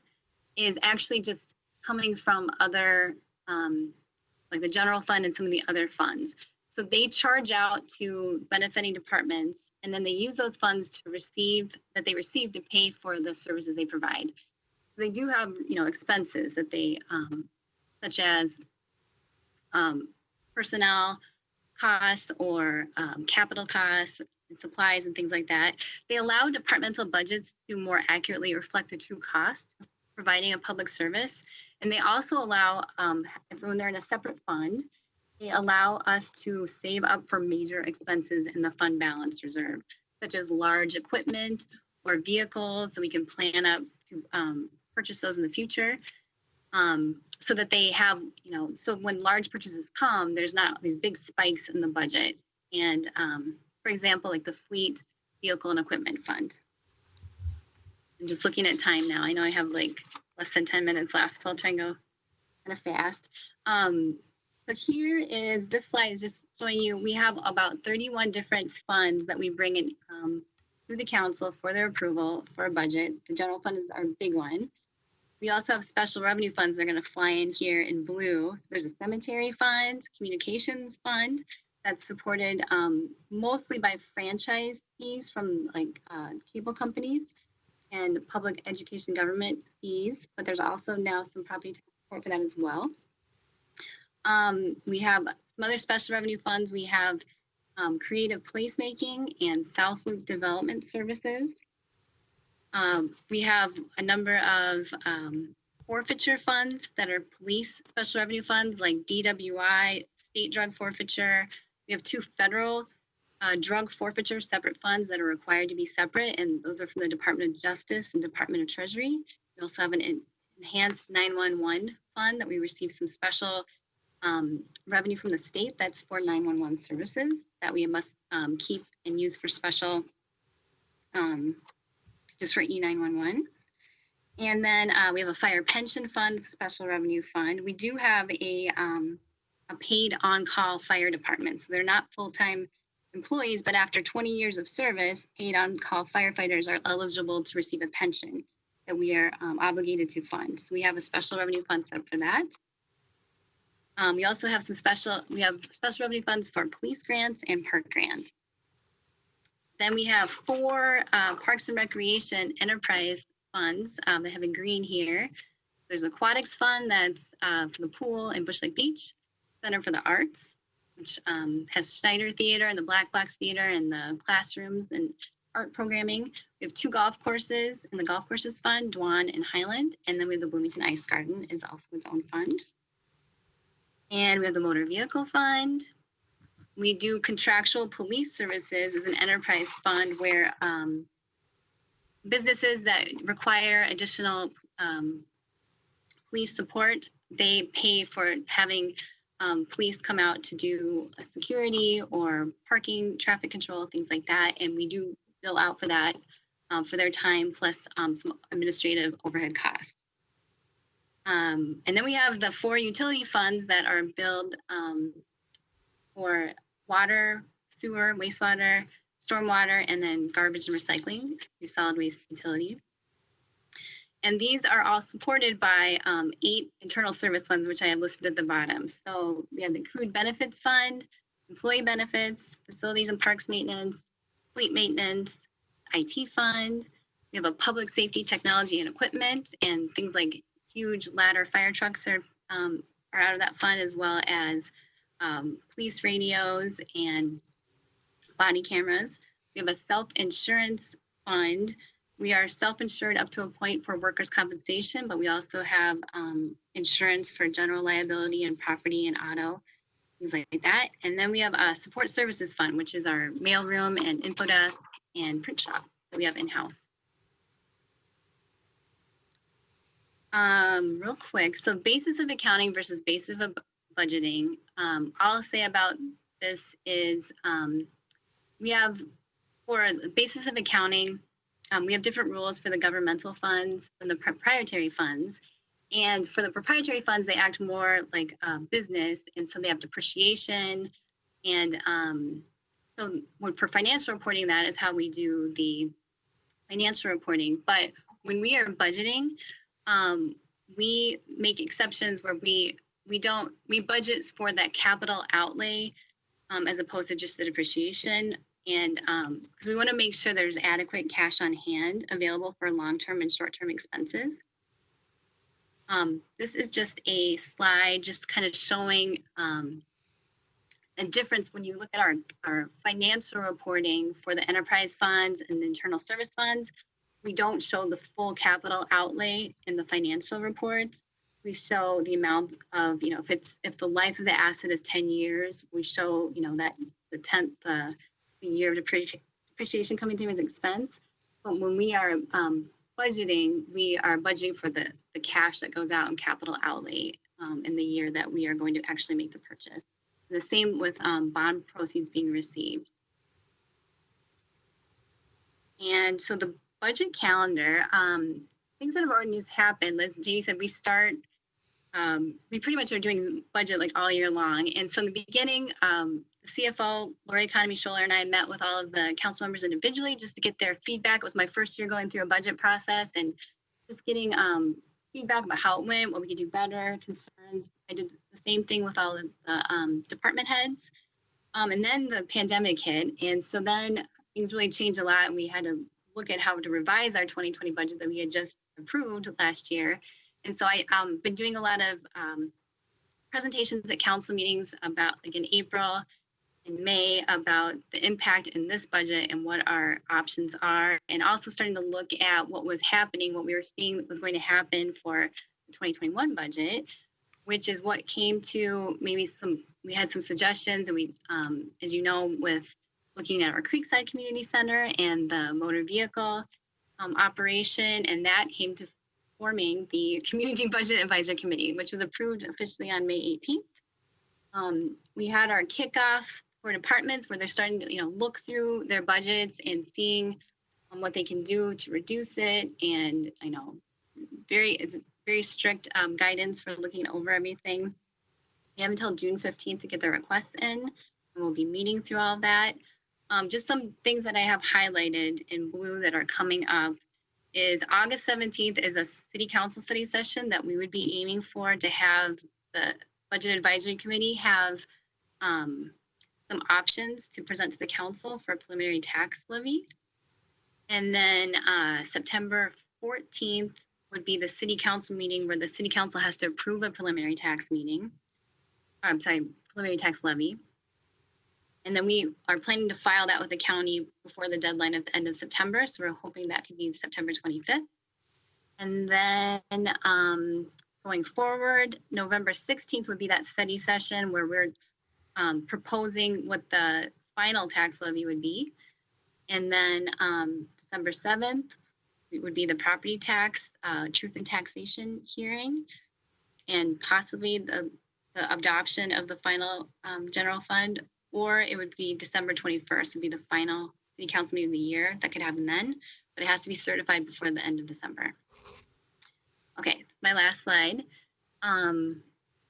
is actually just coming from other, like the general fund and some of the other funds. So they charge out to benefiting departments, and then they use those funds to receive to pay for the services they provide. They do have, expenses that they, such as personnel costs or capital costs and supplies and things like that. They allow departmental budgets to more accurately reflect the true cost of providing a public service. And they also allow, when they're in a separate fund, they allow us to save up for major expenses in the fund balance reserve, such as large equipment or vehicles, so we can plan up to purchase those in the future. So that they have, so when large purchases come, there's not these big spikes in the budget. And for example, like the fleet vehicle and equipment fund. I'm just looking at time now. I know I have like less than 10 minutes left, so I'll try and go kind of fast. So here is, this slide is just showing you, we have about 31 different funds that we bring in through the council for their approval for a budget. The general fund is our big one. We also have special revenue funds that are going to fly in here in blue. So there's a cemetery fund, communications fund that's supported mostly by franchise fees from like cable companies and public education government fees, but there's also now some property tax support for that as well. We have some other special revenue funds. We have creative placemaking and South Loop development services. We have a number of forfeiture funds that are police special revenue funds like DWI, state drug forfeiture. We have 2 federal drug forfeiture separate funds that are required to be separate, and those are from the Department of Justice and Department of Treasury. We also have an enhanced 911 fund that we receive some special revenue from the state that's for 911 services that we must keep and use for special just for E911. And then we have a fire pension fund, special revenue fund. We do have a paid on-call fire department. So they're not full-time employees, but after 20 years of service, paid on-call firefighters are eligible to receive a pension that we are obligated to fund. So we have a special revenue fund set up for that. We also have special revenue funds for police grants and park grants. Then we have 4 Parks and Recreation enterprise funds that have in green here. There's Aquatics Fund that's for the pool in Bush Lake Beach, Center for the Arts, which has Schneider Theater and the Black Box Theater and the classrooms and art programming. We have 2 golf courses in the Golf Courses Fund, Dwan and Highland. And then we have the Bloomington Ice Garden is also its own fund. And we have the Motor Vehicle Fund. We do contractual police services as an enterprise fund where businesses that require additional police support, they pay for having police come out to do a security or parking, traffic control, things like that. And we do bill out for that for their time plus some administrative overhead costs. And then we have the 4 utility funds that are billed for water, sewer, wastewater, stormwater, and then garbage and recycling through solid waste utility. And these are all supported by 8 internal service funds, which I have listed at the bottom. So we have the Accrued Benefits Fund, Employee Benefits, Facilities and Parks Maintenance, Fleet Maintenance, IT Fund. We have a Public Safety Technology and Equipment, and things like huge ladder fire trucks are out of that fund, as well as police radios and body cameras. We have a self-insurance fund. We are self-insured up to a point for workers' compensation, but we also have insurance for general liability and property and auto, things like that. And then we have a support services fund, which is our mailroom and info desk and print shop that we have in-house. Real quick, so basis of accounting versus basis of budgeting. All I'll say about this is we have, for the basis of accounting, we have different rules for the governmental funds and the proprietary funds. And for the proprietary funds, they act more like a business, and so they have depreciation. And so for financial reporting, that is how we do the financial reporting. But when we are budgeting, we make exceptions where we budget for that capital outlay as opposed to just the depreciation. And because we want to make sure there's adequate cash on hand available for long-term and short-term expenses. This is just a slide just kind of showing a difference when you look at our financial reporting for the enterprise funds and the internal service funds. We don't show the full capital outlay in the financial reports. We show the amount of, if the life of the asset is 10 years, we show, that the year of depreciation coming through as expense. But when we are budgeting, we are budgeting for the cash that goes out in capital outlay in the year that we are going to actually make the purchase. The same with bond proceeds being received. And so the budget calendar, things that have already happened, as Jamie said, we pretty much are doing budget like all year long. And so in the beginning, the CFO, Lori Economy Scholler, and I met with all of the council members individually just to get their feedback. It was my first year going through a budget process and just getting feedback about how it went, what we could do better, concerns. I did the same thing with all of the department heads. And then the pandemic hit. And so then things really changed a lot, and we had to look at how to revise our 2020 budget that we had just approved last year. And so I've been doing a lot of presentations at council meetings about, like in April and May, about the impact in this budget and what our options are, and also starting to look at what was happening, what we were seeing was going to happen for the 2021 budget, which is what came to maybe we had some suggestions, and we, as you know, with looking at our Creekside Community Center and the motor vehicle operation, and that came to forming the Community Budget Advisory Committee, which was approved officially on May 18th. We had our kickoff for departments where they're starting to, look through their budgets and seeing what they can do to reduce it. And I know it's very strict guidance for looking over everything. We have until June 15th to get the requests in, and we'll be meeting through all of that. Just some things that I have highlighted in blue that are coming up is August 17th is a city council study session that we would be aiming for to have the Budget Advisory Committee have some options to present to the council for a preliminary tax levy. And then September 14th would be the city council meeting where the city council has to approve a preliminary tax preliminary tax levy. And then we are planning to file that with the county before the deadline at the end of September. So we're hoping that could be September 25th. And then going forward, November 16th would be that study session where we're proposing what the final tax levy would be. And then December 7th would be the property tax, truth and taxation hearing, and possibly the adoption of the final general fund. Or it would be December 21st would be the final city council meeting of the year. That could happen then, but it has to be certified before the end of December. Okay, my last slide.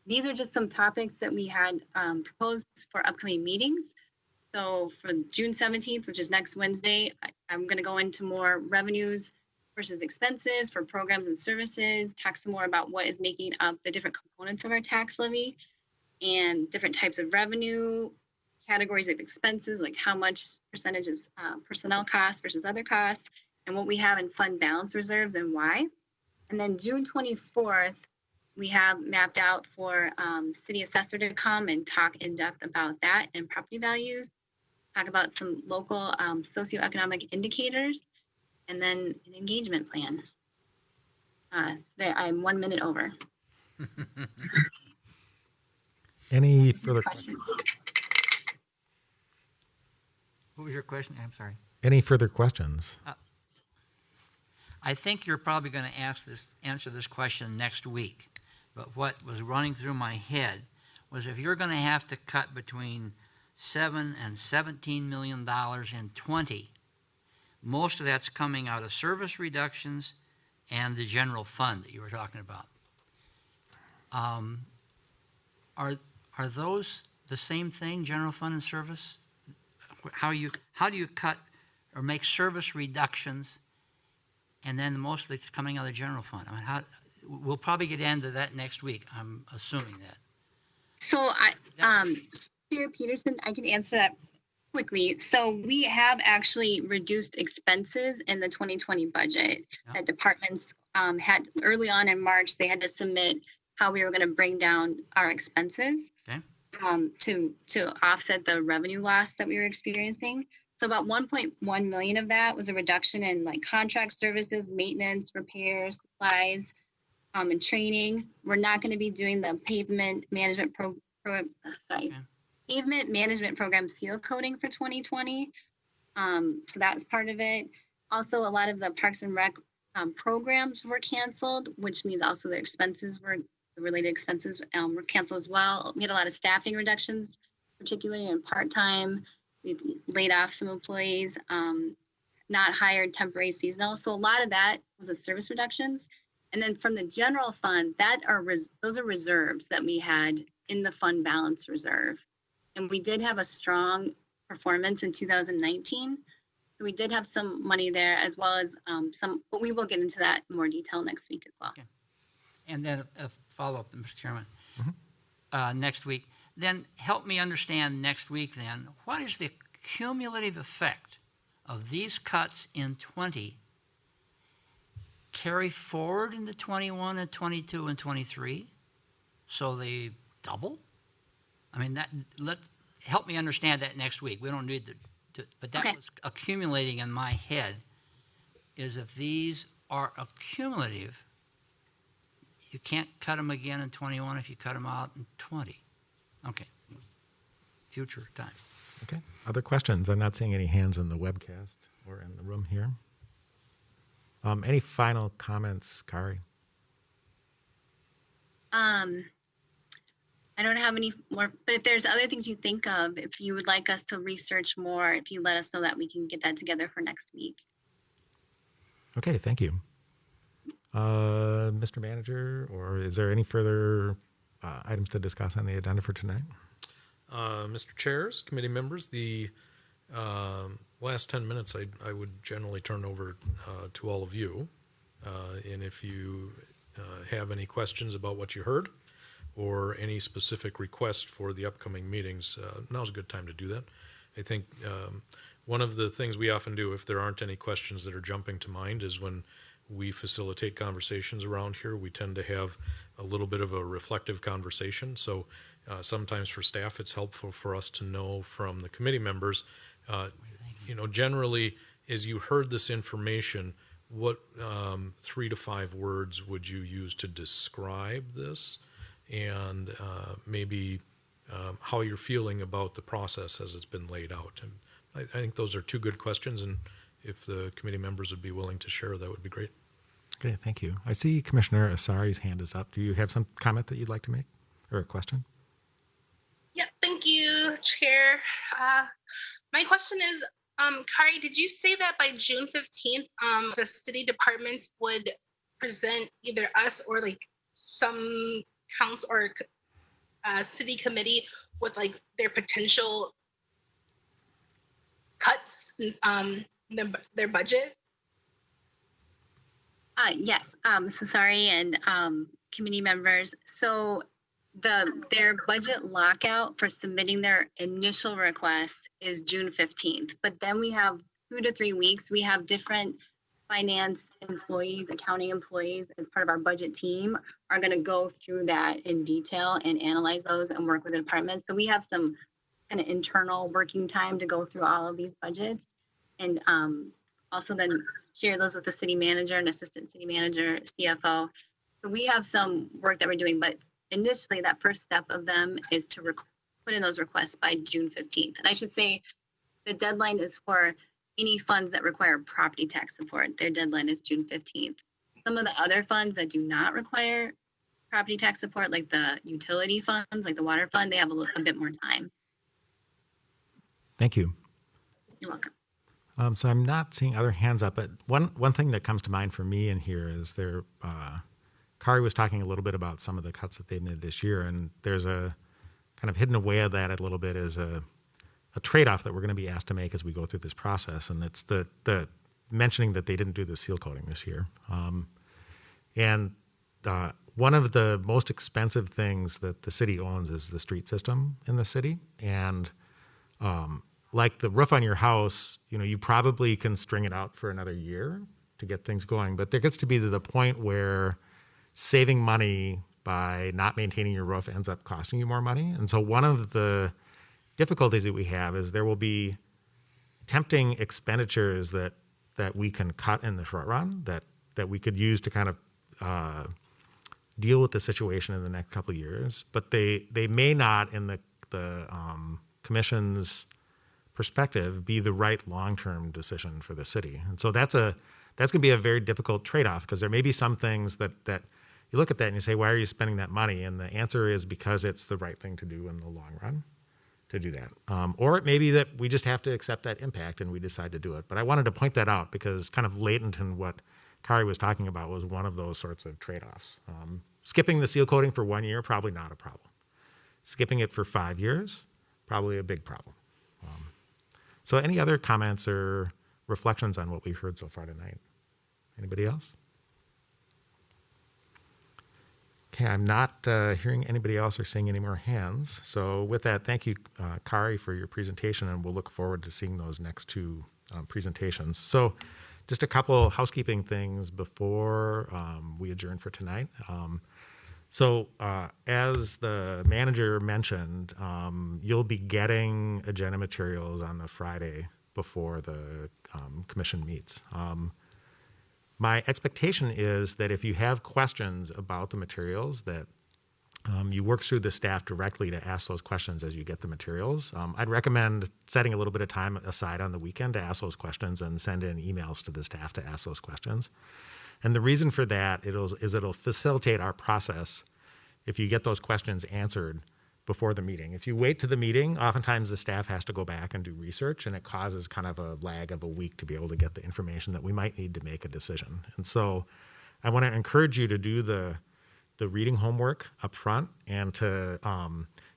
These are just some topics that we had proposed for upcoming meetings. So for June 17th, which is next Wednesday, I'm going to go into more revenues versus expenses for programs and services, talk some more about what is making up the different components of our tax levy and different types of revenue, categories of expenses, like how much percentage is personnel costs versus other costs, and what we have in fund balance reserves and why. And then June 24th, we have mapped out for city assessor to come and talk in depth about that and property values, talk about some local socioeconomic indicators, and then an engagement plan. I'm 1 minute over. Any further questions? What was your question? I'm sorry. Any further questions? I think you're probably going to answer this question next week. But what was running through my head was if you're going to have to cut between $7 and $17 million in 20, Most of that's coming out of service reductions and the general fund that you were talking about. Are those the same thing, general fund and service? How do you cut or make service reductions, and then most of it's coming out of the general fund? I mean, we'll probably get into that next week. I'm assuming that. So Chair Peterson, I can answer that quickly. So we have actually reduced expenses in the 2020 budget. Yeah. That departments had early on in March, they had to submit how we were going to bring down our expenses. Okay. To offset the revenue loss that we were experiencing. So about 1.1 million of that was a reduction in like contract services, maintenance, repairs, supplies, and training. We're not going to be doing the pavement management pavement management program seal coating for 2020. So that's part of it. Also, a lot of the Parks and Rec programs were canceled, which means also the related expenses were canceled as well. We had a lot of staffing reductions, particularly in part-time. We've laid off some employees, not hired temporary seasonal. So a lot of that was the service reductions. And then from the general fund, those are reserves that we had in the fund balance reserve. And we did have a strong performance in 2019. So we did have some money there as well as but we will get into that in more detail next week as well. Okay. And then a follow-up, Mr. Chairman, Mm-hmm. next week. Then help me understand next week then, what is the cumulative effect of these cuts in 20 carry forward into 21 and 22 and 23? So they double? I mean, help me understand that next week. We don't need but that was accumulating in my head, is if these are accumulative, you can't cut them again in 21 if you cut them out in 20. Okay. Future time. Okay. Other questions? I'm not seeing any hands in the webcast or in the room here. Any final comments, Kari? I don't have any more, but if there's other things you think of, if you would like us to research more, if you let us know that, we can get that together for next week. Okay, thank you. Mr. Manager, or is there any further items to discuss on the agenda for tonight? Mr. Chairs, committee members, the last 10 minutes I would generally turn over to all of you. And if you have any questions about what you heard or any specific requests for the upcoming meetings, now's a good time to do that. I think one of the things we often do, if there aren't any questions that are jumping to mind, is when we facilitate conversations around here, we tend to have a little bit of a reflective conversation. So sometimes for staff, it's helpful for us to know from the committee members, generally, as you heard this information, what 3 to 5 words would you use to describe this? And maybe how you're feeling about the process as it's been laid out. And I think those are 2 good questions, and if the committee members would be willing to share, that would be great. Okay, thank you. I see Commissioner Asari's hand is up. Do you have some comment that you'd like to make or a question? Yeah, thank you, Chair. My question is, Kari, did you say that by June 15th, the city departments would present either us or like some council or city committee with like their potential cuts in their budget? Yes, so sorry, and committee members. So their budget lockout for submitting their initial request is June 15th, but then we have 2 to 3 weeks. We have different finance employees, accounting employees as part of our budget team are going to go through that in detail and analyze those and work with the departments. So we have some kind of internal working time to go through all of these budgets and also then share those with the city manager and assistant city manager, CFO. So we have some work that we're doing, but initially that first step of them is to put in those requests by June 15th. And I should say the deadline is for any funds that require property tax support. Their deadline is June 15th. Some of the other funds that do not require property tax support, like the utility funds, like the water fund, they have a bit more time. Thank you. You're welcome. So I'm not seeing other hands up, but one thing that comes to mind for me in here is Kari was talking a little bit about some of the cuts that they made this year, and there's a kind of hidden away of that a little bit is a trade-off that we're going to be asked to make as we go through this process, and it's the mentioning that they didn't do the seal coating this year. And one of the most expensive things that the city owns is the street system in the city, and like the roof on your house, you probably can string it out for another year to get things going, but there gets to be to the point where saving money by not maintaining your roof ends up costing you more money. And so one of the difficulties that we have is there will be tempting expenditures that we can cut in the short run that we could use to kind of deal with the situation in the next couple of years, but they may not, in the commission's perspective, be the right long-term decision for the city. And so that's going to be a very difficult trade-off, because there may be some things that you look at that and you say, why are you spending that money? And the answer is because it's the right thing to do in the long run to do that. Or it may be that we just have to accept that impact and we decide to do it. But I wanted to point that out because kind of latent in what Kari was talking about was one of those sorts of trade-offs. Skipping the seal coating for 1 year, probably not a problem. Skipping it for 5 years, probably a big problem. So any other comments or reflections on what we've heard so far tonight? Anybody else? Okay, I'm not hearing anybody else or seeing any more hands. So with that, thank you, Kari, for your presentation, and we'll look forward to seeing those next two presentations. So just a couple housekeeping things before we adjourn for tonight. So as the manager mentioned, you'll be getting agenda materials on the Friday before the commission meets. My expectation is that if you have questions about the materials, that you work through the staff directly to ask those questions as you get the materials. I'd recommend setting a little bit of time aside on the weekend to ask those questions and send in emails to the staff to ask those questions. And the reason for that is it'll facilitate our process if you get those questions answered before the meeting. If you wait to the meeting, oftentimes the staff has to go back and do research, and it causes kind of a lag of a week to be able to get the information that we might need to make a decision. And so I want to encourage you to do the reading homework up front and to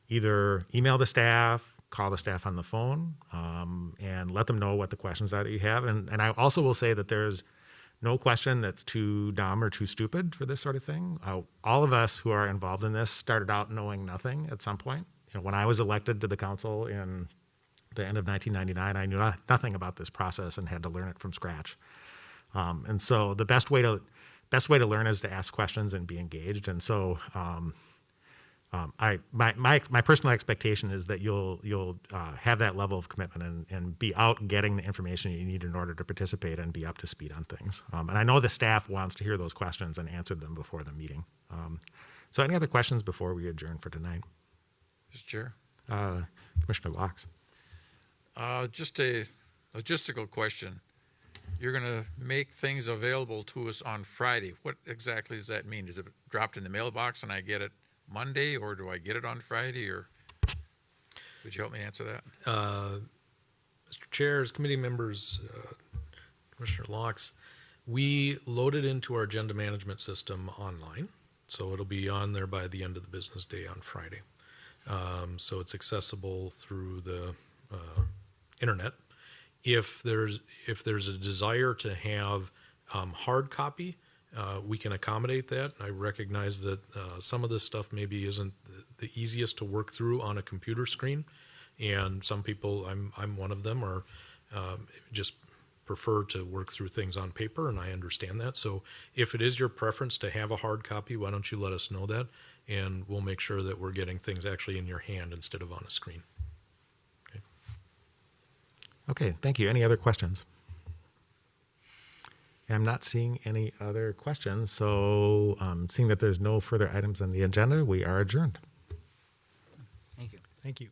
either email the staff, call the staff on the phone, and let them know what the questions are that you have. And I also will say that there's no question that's too dumb or too stupid for this sort of thing. All of us who are involved in this started out knowing nothing at some point. When I was elected to the council in the end of 1999, I knew nothing about this process and had to learn it from scratch. And so the best way to learn is to ask questions and be engaged. And so my personal expectation is that you'll have that level of commitment and be out getting the information you need in order to participate and be up to speed on things. And I know the staff wants to hear those questions and answer them before the meeting. So any other questions before we adjourn for tonight? Mr. Chair. Commissioner Locks. Just a logistical question. You're going to make things available to us on Friday. What exactly does that mean? Is it dropped in the mailbox and I get it Monday, or do I get it on Friday, or would you help me answer that? Mr. Chairs, committee members, Commissioner Locks, we load it into our agenda management system online, so it'll be on there by the end of the business day on Friday. So it's accessible through the internet. If there's a desire to have hard copy, we can accommodate that. I recognize that some of this stuff maybe isn't the easiest to work through on a computer screen, and some people, I'm one of them, are just prefer to work through things on paper, and I understand that. So if it is your preference to have a hard copy, why don't you let us know that, and we'll make sure that we're getting things actually in your hand instead of on a screen. Okay, thank you. Any other questions? I'm not seeing any other questions, so seeing that there's no further items on the agenda, we are adjourned. Thank you. Thank you.